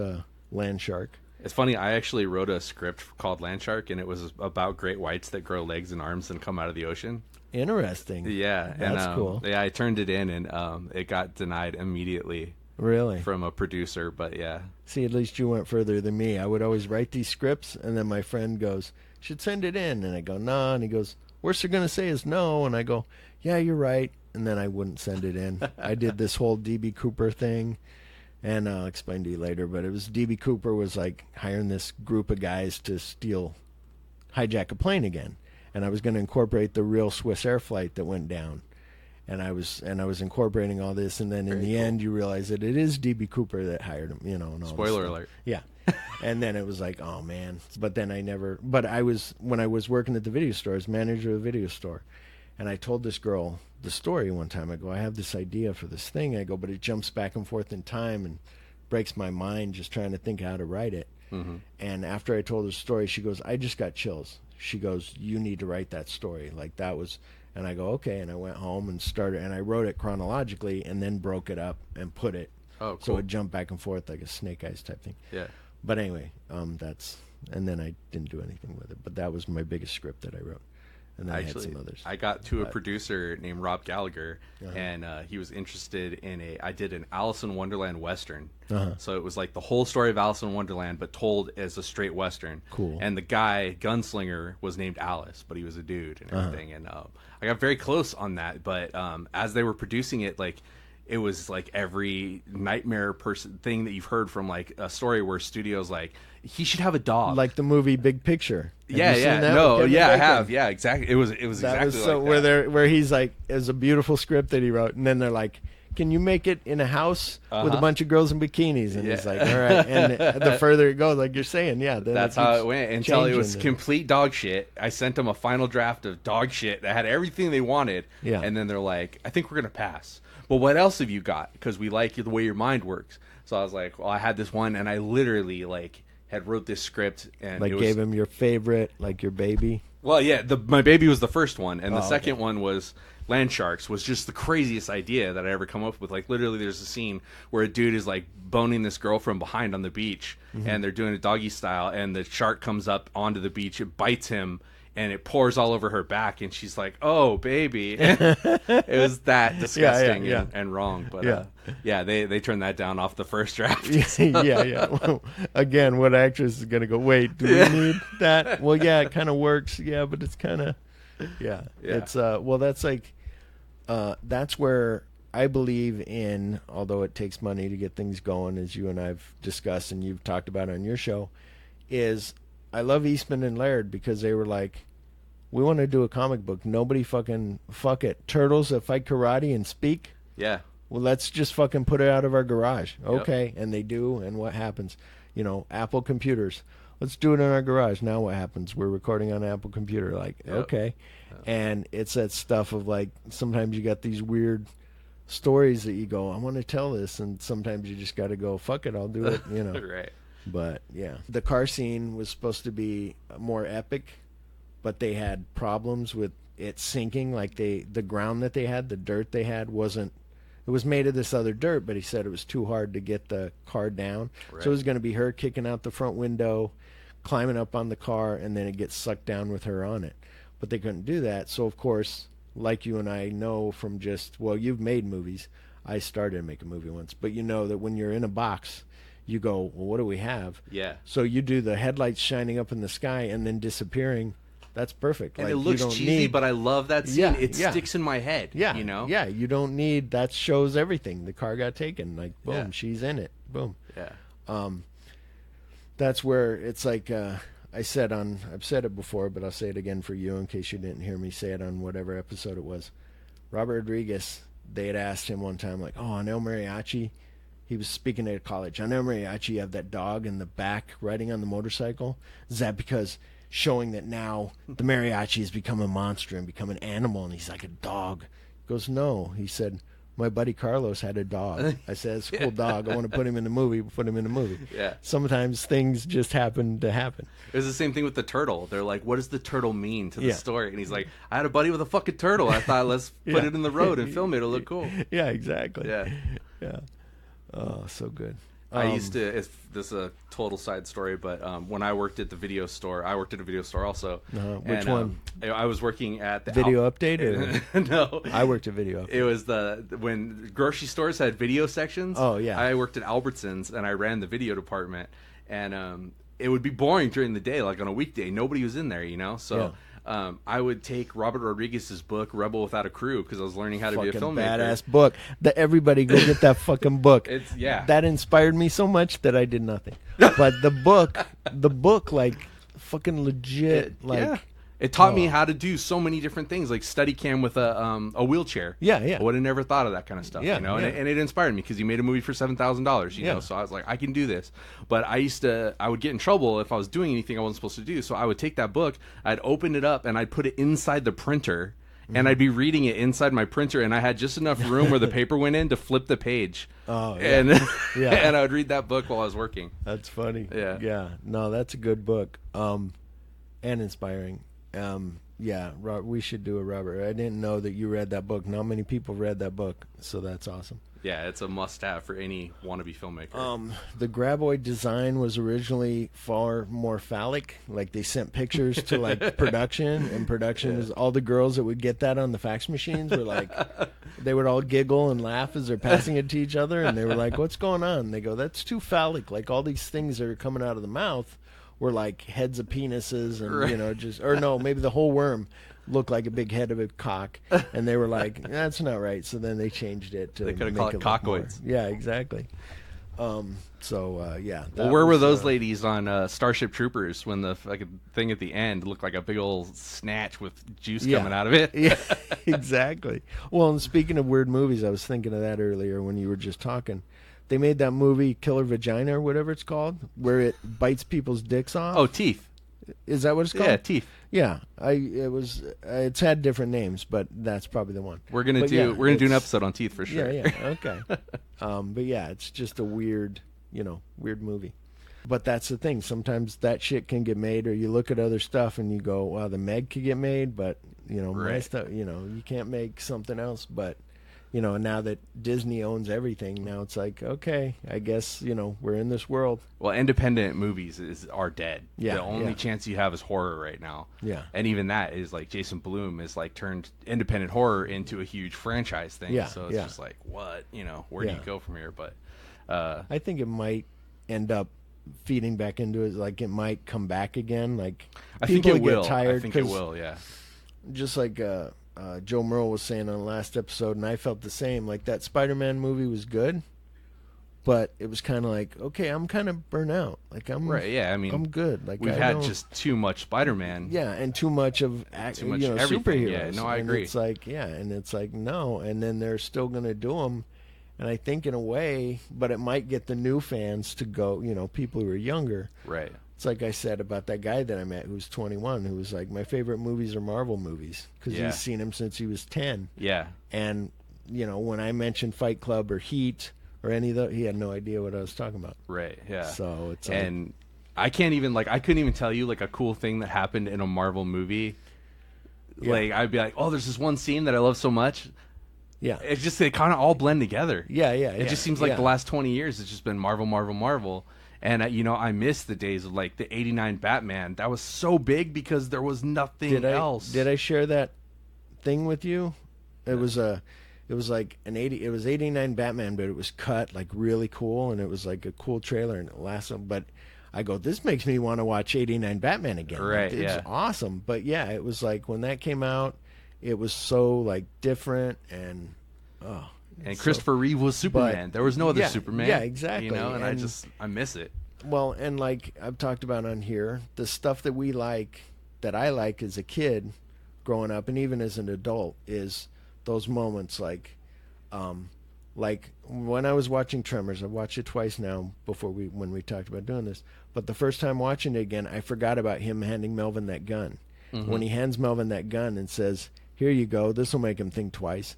Land Shark. It's funny, I actually wrote a script called Land Shark, and it was about great whites that grow legs and arms and come out of the ocean. Interesting. Yeah. That's cool. Yeah, I turned it in, and it got denied immediately. Really? From a producer, but yeah. See, at least you went further than me. I would always write these scripts, and then my friend goes, should send it in. And I go, nah. And he goes, worst they're going to say is no. And I go, yeah, you're right. And then I wouldn't send it in. I did this whole D.B. Cooper thing, and I'll explain to you later, but it was D.B. Cooper was hiring this group of guys to hijack a plane again. And I was going to incorporate the real Swiss Air flight that went down. And I was incorporating all this, and then in the end, you realize that it is D.B. Cooper that hired him, and all Spoiler alert. Yeah. And then it was like, oh, man. But then when I was working at the video store, I was manager of a video store, and I told this girl the story one time. I go, I have this idea for this thing. I go, but it jumps back and forth in time and breaks my mind just trying to think how to write it. Mm-hmm. And after I told her the story, she goes, I just got chills. She goes, you need to write that story. That was... And I go, okay. And I went home and started, and I wrote it chronologically and then broke it up and put it. Oh, cool. So it jumped back and forth like a Snake Eyes type thing. Yeah. But anyway, and then I didn't do anything with it. But that was my biggest script that I wrote. And then Actually, I had some others. I got to a producer named Rob Gallagher, and he was interested in I did an Alice in Wonderland Western. So it was the whole story of Alice in Wonderland, but told as a straight Western. Cool. And the guy, Gunslinger, was named Alice, but he was a dude and everything. And I got very close on that, but as they were producing it, it was like every nightmare person thing that you've heard from like a story where studios like he should have a dog, like the movie Big Picture. Have you seen that? No, yeah, I have. Yeah, exactly. It was that exactly was so like that. where he's like, it was a beautiful script that he wrote, and then they're like, can you make it in a house with a bunch of girls in bikinis? And he's like, all right. And the further it goes, like you're saying, then that's how it went until it was complete dog shit. I sent them a final draft of dog shit that had everything they wanted. Yeah. And then they're like, I think we're gonna pass. But what else have you got? Because we like the way your mind works. So I was like, well, I had this one, and I literally like had wrote this script and like gave him your favorite, like your baby. Well, yeah, my baby was the first one, and the second one was Land Sharks, was just the craziest idea that I ever come up with. Like, literally, there's a scene where a dude is, like, boning this girl from behind on the beach, and they're doing it doggy style, and the shark comes up onto the beach, it bites him, and it pours all over her back, and she's like, oh, baby. It was that disgusting and wrong. But, they turned that down off the first draft. Yeah. Well, again, what actress is going to go, wait, do we need that? Well, yeah, it kind of works. Yeah, but it's kind of, it's, well, that's like, that's where I believe in, although it takes money to get things going, as you and I've discussed and you've talked about on your show, is I love Eastman and Laird because they were like, we want to do a comic book. Nobody fuck it. Turtles that fight karate and speak? Yeah. Well, let's just fucking put it out of our garage. Okay. Yep. And they do. And what happens? You know, Apple computers. Let's do it in our garage. Now what happens? We're recording on an Apple computer. Like, okay. Yep. And it's that stuff of like, sometimes you got these weird stories that you go, I want to tell this. And sometimes you just got to go, fuck it, I'll do it, you know. Right. But yeah, the car scene was supposed to be more epic, but they had problems with it sinking. Like the ground that they had, the dirt they had wasn't, it was made of this other dirt, but he said it was too hard to get the car down. Right. So it was going to be her kicking out the front window, climbing up on the car, and then it gets sucked down with her on it. But they couldn't do that. So of course, like you and I know from just, well, you've made movies. I started to make a movie once, but you know that when you're in a box, you go, well, what do we have? Yeah. So you do the headlights shining up in the sky and then disappearing. That's perfect. And like, it looks cheesy, but I love that scene. It sticks in my head. Yeah. You know? Yeah. You don't need, that shows everything. The car got taken. Like, boom, she's in it. Boom. Yeah. That's where it's like, I've said it before, but I'll say it again for you in case you didn't hear me say it on whatever episode it was. Robert Rodriguez, they had asked him one time, like, oh, on El Mariachi, he was speaking at college. On El Mariachi, you have that dog in the back riding on the motorcycle. Is that because showing that now the mariachi has become a monster and become an animal and he's like a dog? He goes, no. He said, my buddy Carlos had a dog. I said, it's a cool dog. I want to put him in the movie. Put him in the movie. Yeah. Sometimes things just happen to happen. It was the same thing with the turtle. They're like, what does the turtle mean to the story? And he's like, I had a buddy with a fucking turtle. I thought, let's put it in the road and film it. It'll look cool. Yeah, exactly. Yeah. Oh, so good. I used to, this is a total side story, but when I worked at the video store, I worked at a video store also. Which one? I was working at the Video Update? Or? No. I worked at Video Update. It was when grocery stores had video sections. Oh, yeah. I worked at Albertsons, and I ran the video department. And it would be boring during the day, like on a weekday. Nobody was in there, you know? So I would take Robert Rodriguez's book, Rebel Without a Crew, because I was learning how to be a filmmaker. Badass book. Everybody go get that fucking book. That inspired me so much that I did nothing. But the book, like, fucking legit, It taught me how to do so many different things, like Steadicam with a wheelchair. Yeah. I would have never thought of that kind of stuff, you know. And it inspired me because you made a movie for $7,000, you know. So I was like, I can do this. But I would get in trouble if I was doing anything I wasn't supposed to do. So I would take that book, I'd open it up, and I'd put it inside the printer, and I'd be reading it inside my printer, and I had just enough room where the paper went in to flip the page. Oh, yeah. And and I would read that book while I was working. That's funny. Yeah. No, that's a good book, and inspiring. We should do a Robert. I didn't know that you read that book. Not many people read that book, so that's awesome. Yeah, it's a must-have for any wannabe filmmaker. The Graboid design was originally far more phallic. Like, they sent pictures to, like, production, and production was all the girls that would get that on the fax machines were like, they would all giggle and laugh as they're passing it to each other, and they were like, what's going on? And they go, that's too phallic. Like, all these things that are coming out of the mouth were like heads of penises and, you know, just, or no, maybe the whole worm look like a big head of a cock, and they were like, that's not right. So then they changed it to they could have make called it more. cockoids. Yeah, exactly. Yeah. Well, where were those ladies on Starship Troopers when the fucking thing at the end looked like a big old snatch with juice coming out of it? Yeah, exactly. Well, and speaking of weird movies, I was thinking of that earlier when you were just talking. They made that movie Killer Vagina or whatever it's called, where it bites people's dicks off. Oh, Teeth. Is that what it's called? Yeah, Teeth. Yeah, it's had different names, but that's probably the one. We're gonna do an episode on Teeth for sure. Yeah, okay. But yeah, it's just a weird movie. But that's the thing. Sometimes that shit can get made, or you look at other stuff and you go, "Wow, the Meg could get made," but my stuff, you can't make something else. But now that Disney owns everything, now it's like, okay, I guess we're in this world. Well, independent movies are dead. Yeah, the only chance you have is horror right now. Yeah, and even that is like Jason Blum is like turned independent horror into a huge franchise thing. Yeah, so it's just like, what where do you go from here? But I think it might end up feeding back into it. Like it might come back again. Like I think it will. Tired I think it will. Yeah. Just like Joe Merle was saying on the last episode, and I felt the same. Like that Spider-Man movie was good, but it was kind of like, okay, I'm kind of burnt out. Like I'm right. Yeah. I mean, I'm good. Like we've had just too much Spider-Man. Yeah, and too much of too much everything. superheroes. Yeah. No, I agree. It's like and it's like no, and then they're still gonna do them. And I think in a way, but it might get the new fans to go, people who are younger. Right. It's like I said about that guy that I met who's 21, who was like, my favorite movies are Marvel movies, because he's seen them since he was 10. Yeah. And, when I mentioned Fight Club or Heat or any of those, he had no idea what I was talking about. Right, yeah. So it's and I can't even, I couldn't even tell you, a cool thing that happened in a Marvel movie. Yeah. I'd be like, oh, there's this one scene that I love so much. Yeah. It's just, they kind of all blend together. Yeah. It just seems like the last 20 years, it's just been Marvel, Marvel, Marvel. And, I miss the days of, the 89 Batman. That was so big because there was nothing else. Did I share that thing with you? It was like it was 89 Batman, but it was cut, really cool, and it was, a cool trailer, and it lasted, but I go, this makes me want to watch 89 Batman again. Right, it's awesome. But, yeah, it was, when that came out, it was so, different, and, oh. And Christopher Reeve was Superman. There was no other Superman. Yeah, exactly. And I miss it. Well, and I've talked about on here, the stuff that that I like as a kid growing up, and even as an adult, is those moments like when I was watching Tremors. I've watched it twice now when we talked about doing this. But the first time watching it again, I forgot about him handing Melvin that gun. Mm-hmm. When he hands Melvin that gun and says, "Here you go, this will make him think twice."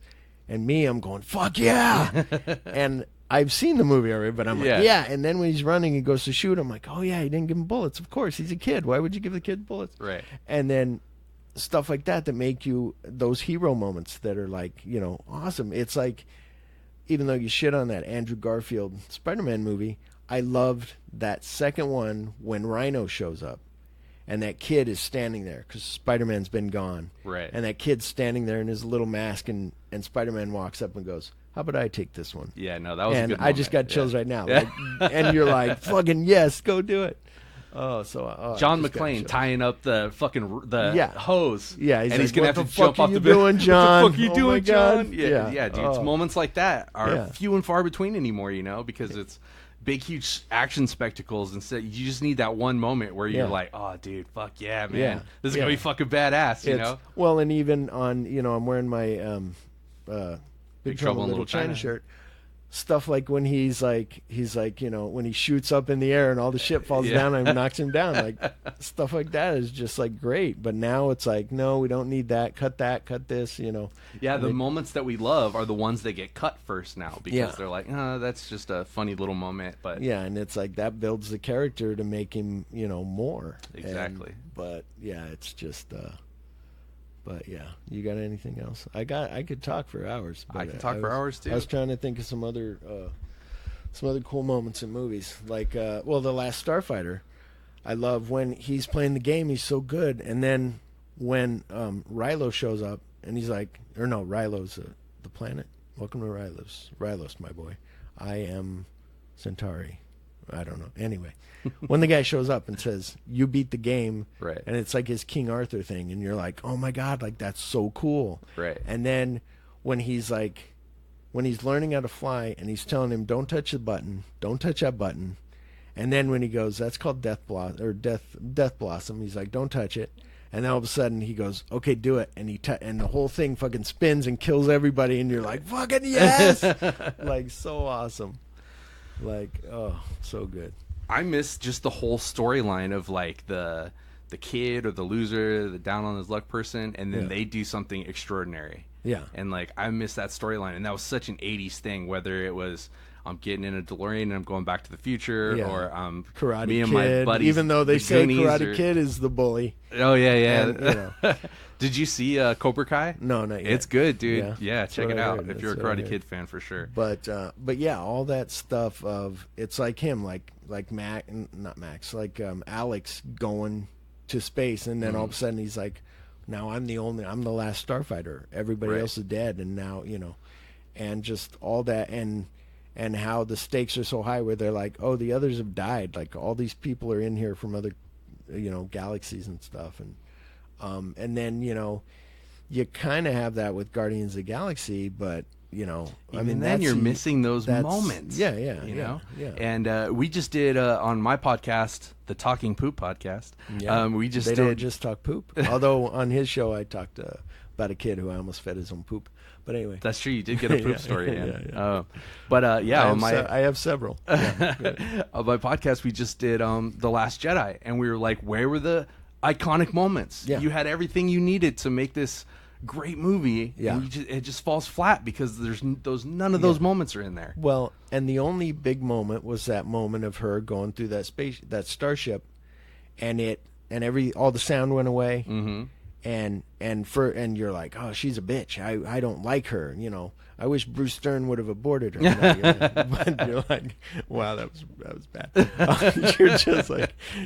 And I'm going, fuck yeah! And I've seen the movie already, but I'm like, yeah. And then when he's running, he goes to shoot. I'm like, oh yeah, he didn't give him bullets. Of course, he's a kid. Why would you give the kid bullets? Right. And then stuff like that make you those hero moments that are awesome. It's like, even though you shit on that Andrew Garfield Spider-Man movie, I loved that second one when Rhino shows up. And that kid is standing there because Spider-Man's been gone. Right. And that kid's standing there in his little mask, and Spider-Man walks up and goes, how about I take this one? Yeah, no, that was a good moment. I just got chills right now. And you're like, fucking yes, go do it. Oh, so John McClane tying up the fucking hose. Yeah, he's going to have to jump off the building. John? What the fuck are you doing, John? Yeah, dude. It's moments like that are few and far between anymore, because it's big, huge action spectacles. Instead, you just need that one moment where you're like, "Oh, dude, fuck yeah, man, this is gonna be fucking badass," you know. Well, and even on, I'm wearing my Big Trouble in Little China shirt. Stuff like when he's like, when he shoots up in the air and all the shit falls down and knocks him down, stuff like that is just great. But now it's like, no, we don't need that. Cut this, Yeah, the moments that we love are the ones that get cut first now because they're like, oh, that's just a funny little moment. But yeah, and it's like that builds the character to make him, more. Exactly. But yeah, it's just. But yeah, you got anything else? I could talk for hours. I could talk for hours too. I was trying to think of some other cool moments in movies, like the Last Starfighter. I love when he's playing the game; he's so good. And then when Rilo shows up, and he's like, or no, Rilo's the planet. Welcome to Rilos, my boy. I am Centauri. I don't know. Anyway, when the guy shows up and says, "You beat the game," right, and it's like his King Arthur thing, and you're like, "Oh my God, like that's so cool." Right. And then when he's learning how to fly, and he's telling him, "Don't touch the button, don't touch that button," and then when he goes, "That's called Death Blossom," he's like, "Don't touch it." And then all of a sudden he goes, "Okay, do it," and and the whole thing fucking spins and kills everybody, and you're like, "Fucking yes!" Like so awesome. Like, oh, so good. I miss just the whole storyline of like the kid or the loser, the down on his luck person, and then they do something extraordinary. Yeah. And like I miss that storyline, and that was such an 80s thing, whether it was I'm getting in a DeLorean and I'm going back to the future, or Karate me and Kid, my buddies, even though they the say Goonies Karate Kid is the bully. Oh yeah. And, you know. Did you see Cobra Kai? No, not yet. It's good, dude. Yeah, check it out if you're a Karate Kid fan for sure. But yeah, all that stuff of it's like him, like Alex going to space, and then all of a sudden he's like, now I'm the last starfighter. Everybody else is dead, and now and just all that, and how the stakes are so high where they're like, oh, the others have died. Like all these people are in here from other, galaxies and stuff, and then you kind of have that with Guardians of the Galaxy, but then you're missing those moments. Yeah. And we just did on my podcast, the Talking Poop podcast. Yeah. They don't just talk poop. Although on his show I talked about a kid who I almost fed his own poop. But anyway, that's true. You did get a poop story. Yeah. I have several. Yeah, on my podcast, we just did The Last Jedi, and we were like, where were the iconic moments? Yeah. You had everything you needed to make this great movie. Yeah. And it just falls flat because there's none of those moments are in there. Well, and the only big moment was that moment of her going through that starship, and all the sound went away. Mm-hmm. And you're like, oh, she's a bitch. I don't like her. I wish Bruce Stern would have aborted her. But you're like, wow, that was bad.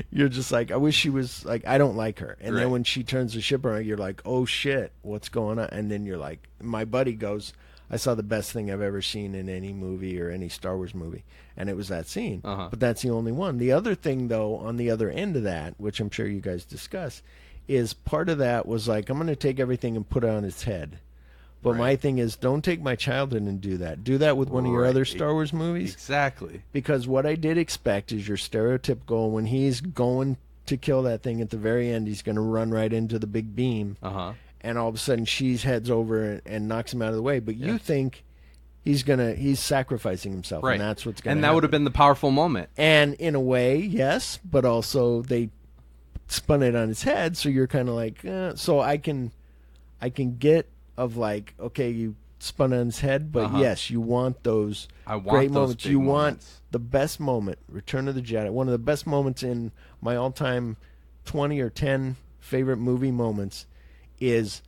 You're just like, I wish she was like, I don't like her. And then when she turns the ship around, you're like, oh shit, what's going on? And then you're like, my buddy goes, I saw the best thing I've ever seen in any movie or any Star Wars movie, and it was that scene. But that's the only one. The other thing, though, on the other end of that, which I'm sure you guys discuss, is part of that was like, I'm going to take everything and put it on its head. But my thing is, don't take my childhood and do that. Do that with one of your other Star Wars movies. Exactly. Because what I did expect is your stereotypical, when he's going to kill that thing at the very end, he's going to run right into the big beam. And all of a sudden she heads over and knocks him out of the way. But you think he's sacrificing himself. Right. And that's what's going to happen. And that would have been the powerful moment. And in a way, yes. But also they spun it on its head. So you're kind of like, so I can get of like, okay, you spun on his head, but yes, you want those great moments. You want the best moment, Return of the Jedi. One of the best moments in my all-time 20 or 10 favorite movie moments is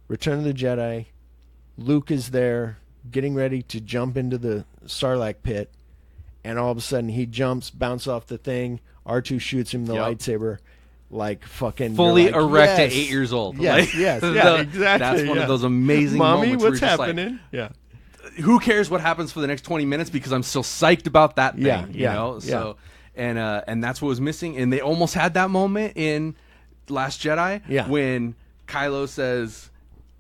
Return of the Jedi. Luke is there getting ready to jump into the Sarlacc pit, and all of a sudden he jumps, bounces off the thing, R2 shoots him the lightsaber, like fucking fully like, erect at 8 years old. Yes, exactly. That's one of those amazing Mommy, moments. What's happening? Who cares what happens for the next 20 minutes because I'm still psyched about that thing. You know? So and that's what was missing. And they almost had that moment in Last Jedi when Kylo says,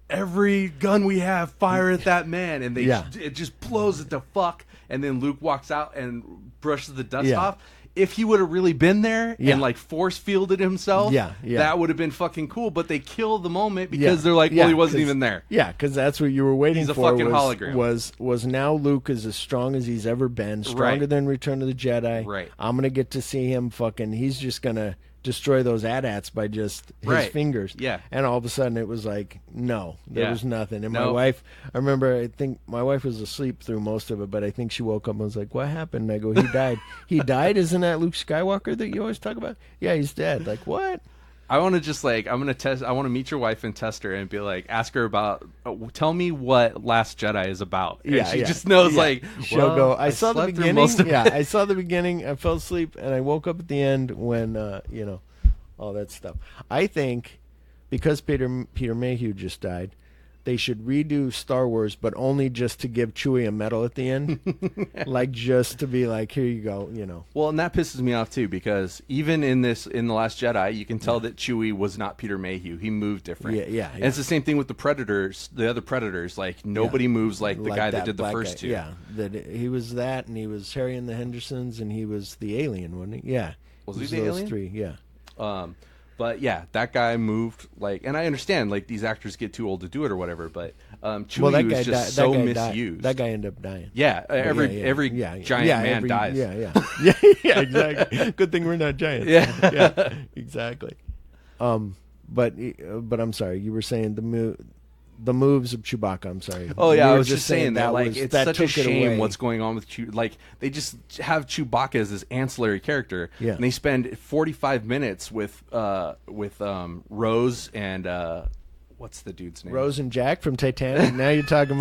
"Every gun we have, fire at that man," and it just blows it to fuck. And then Luke walks out and brushes the dust off. If he would have really been there and like force fielded himself, that would have been fucking cool. But they kill the moment because they're like, well, he wasn't even there. Yeah, because that's what you were waiting for. He's a fucking hologram. Was now Luke is as strong as he's ever been, stronger than Return of the Jedi. Right. I'm gonna get to see him fucking. He's just gonna destroy those AT-ATs by just his fingers. Yeah. And all of a sudden it was like, no, there was nothing. And my wife, I remember, I think my wife was asleep through most of it, but I think she woke up and was like, what happened? And I go, he died. He died? Isn't that Luke Skywalker that you always talk about? Yeah, he's dead. Like, what? I want to just like, I want to meet your wife and test her and be like, ask her about, tell me what Last Jedi is about. And she just knows like, she'll go, I saw the beginning. I saw the beginning. I fell asleep and I woke up at the end when, all that stuff. I think because Peter Mayhew just died, they should redo Star Wars, but only just to give Chewie a medal at the end. Like, just to be like, here you go, you know. Well, and that pisses me off, too, because even in The Last Jedi, you can tell that Chewie was not Peter Mayhew. He moved different. Yeah. And it's the same thing with the other Predators. Like, nobody moves like the guy that did the first two. Yeah, that he was that, and he was Harry and the Hendersons, and he was the alien, wasn't he? Yeah. Was he the alien? Three, yeah. But yeah, that guy moved like, and I understand like these actors get too old to do it or whatever. But Chewie was just so misused. That guy ended up dying. Yeah, every giant man dies. Yeah, exactly. Good thing we're not giants. Yeah, exactly. But I'm sorry, you were saying the moves of Chewbacca. I'm sorry. Oh yeah, I was just saying that like it's such a shame what's going on with Chew. Like they just have Chewbacca as this ancillary character, and they spend 45 minutes with Rose and what's the dude's name? Rose and Jack from Titanic. Now you're talking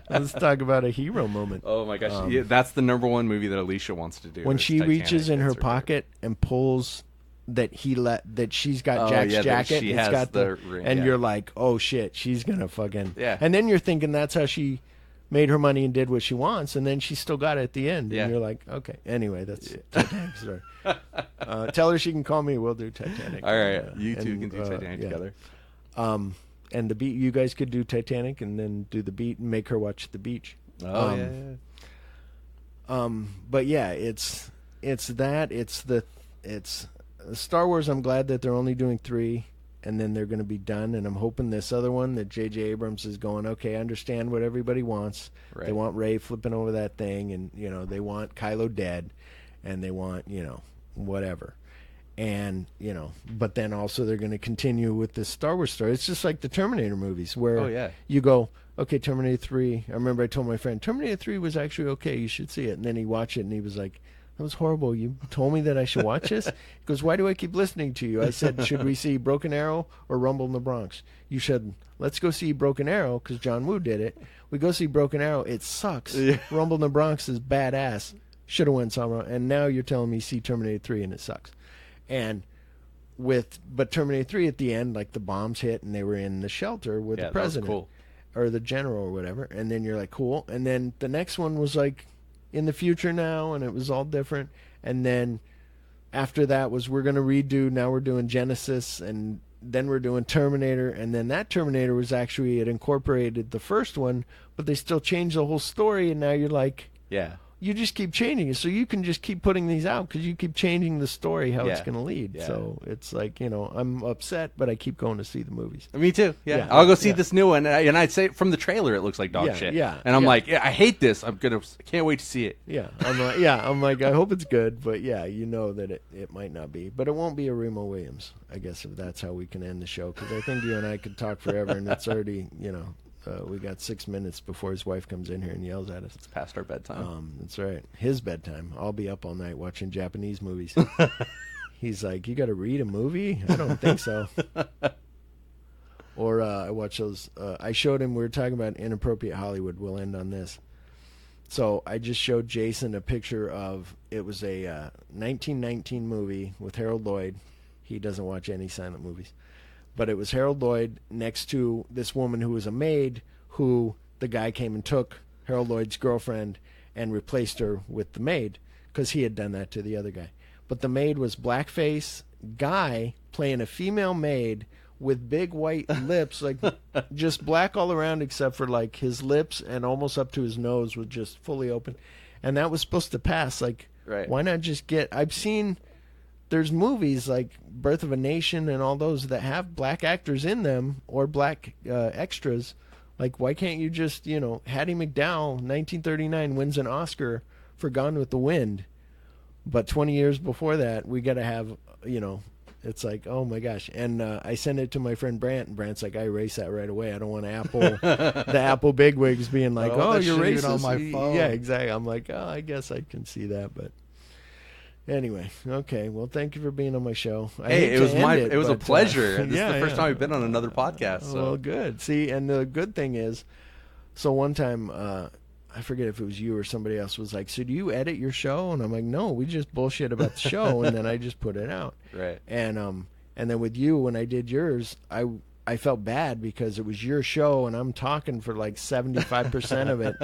let's talk about a hero moment. Oh my gosh, that's the #1 movie that Alicia wants to do. When she reaches in her pocket and pulls. That she's got Jack's jacket. She has got the ring, and you're like, oh shit, she's gonna fucking. Yeah. And then you're thinking that's how she made her money and did what she wants, and then she still got it at the end. Yeah. And you're like, okay. Anyway, that's Titanic story. Tell her she can call me. We'll do Titanic. All right, you two can do Titanic together. And the beat, you guys could do Titanic and then do the beat and make her watch the beach. Oh But yeah, it's Star Wars. I'm glad that they're only doing 3 and then they're going to be done, and I'm hoping this other one that J.J. Abrams is going, okay, I understand what everybody wants. Right. They want Rey flipping over that thing, and you know, they want Kylo dead, and they want, you know, whatever. And, you know, but then also they're going to continue with this Star Wars story. It's just like the Terminator movies where you go, okay, Terminator 3. I remember I told my friend, Terminator 3 was actually okay. You should see it. And then he watched it and he was like, that was horrible. You told me that I should watch this? He goes, why do I keep listening to you? I said, should we see Broken Arrow or Rumble in the Bronx? You said, let's go see Broken Arrow because John Woo did it. We go see Broken Arrow. It sucks. Yeah. Rumble in the Bronx is badass. Should have went somewhere. And now you're telling me see Terminator 3 and it sucks. But Terminator 3 at the end, like the bombs hit and they were in the shelter with the president. That was cool. Or the general or whatever. And then you're like, cool. And then the next one was like, in the future now, and it was all different. And then after that was we're going to redo, now we're doing Genesis, and then we're doing Terminator, and then that Terminator was actually, it incorporated the first one, but they still changed the whole story, and now you're like, you just keep changing it, so you can just keep putting these out because you keep changing the story how it's going to lead. Yeah. So it's like, you know, I'm upset, but I keep going to see the movies. Me too. Yeah, I'll go see this new one, and I'd say from the trailer it looks like dog shit. Yeah, and I'm like, I hate this. I can't wait to see it. Yeah, I'm like, I hope it's good, but yeah, you know that it might not be, but it won't be a Remo Williams. I guess if that's how we can end the show, because I think you and I could talk forever, and it's already, you know. We got 6 minutes before his wife comes in here and yells at us. It's past our bedtime. That's right. His bedtime. I'll be up all night watching Japanese movies. He's like, you got to read a movie? I don't think so. Or I watch those. I showed him, we were talking about inappropriate Hollywood. We'll end on this. So I just showed Jason a picture of, it was a 1919 movie with Harold Lloyd. He doesn't watch any silent movies. But it was Harold Lloyd next to this woman who was a maid, who the guy came and took, Harold Lloyd's girlfriend, and replaced her with the maid because he had done that to the other guy. But the maid was blackface guy playing a female maid with big white lips, like just black all around except for like his lips and almost up to his nose was just fully open. And that was supposed to pass. Like, why not just get... I've seen... There's movies like Birth of a Nation and all those that have black actors in them or black extras. Like, why can't you just, you know, Hattie McDowell, 1939, wins an Oscar for Gone with the Wind. But 20 years before that, we got to have, you know, it's like, oh my gosh. And I sent it to my friend Brant, and Brant's like, I erase that right away. I don't want the Apple bigwigs being like, oh you're racist. On my phone. Yeah, exactly. I'm like, oh, I guess I can see that, but... Anyway, okay. Well, thank you for being on my show. It was a pleasure. This is the first time I've been on another podcast. So. Well, good. See, and the good thing is, so one time, I forget if it was you or somebody else was like, so do you edit your show? And I'm like, no, we just bullshit about the show, and then I just put it out. Right. And then with you, when I did yours, I felt bad because it was your show and I'm talking for like 75% of it.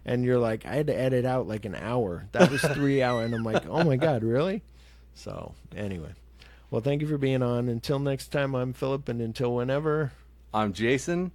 And you're like, I had to edit out like an hour. That was 3 hours. And I'm like, oh my God, really? So anyway, well, thank you for being on. Until next time, I'm Phillip. And until whenever, I'm Jason.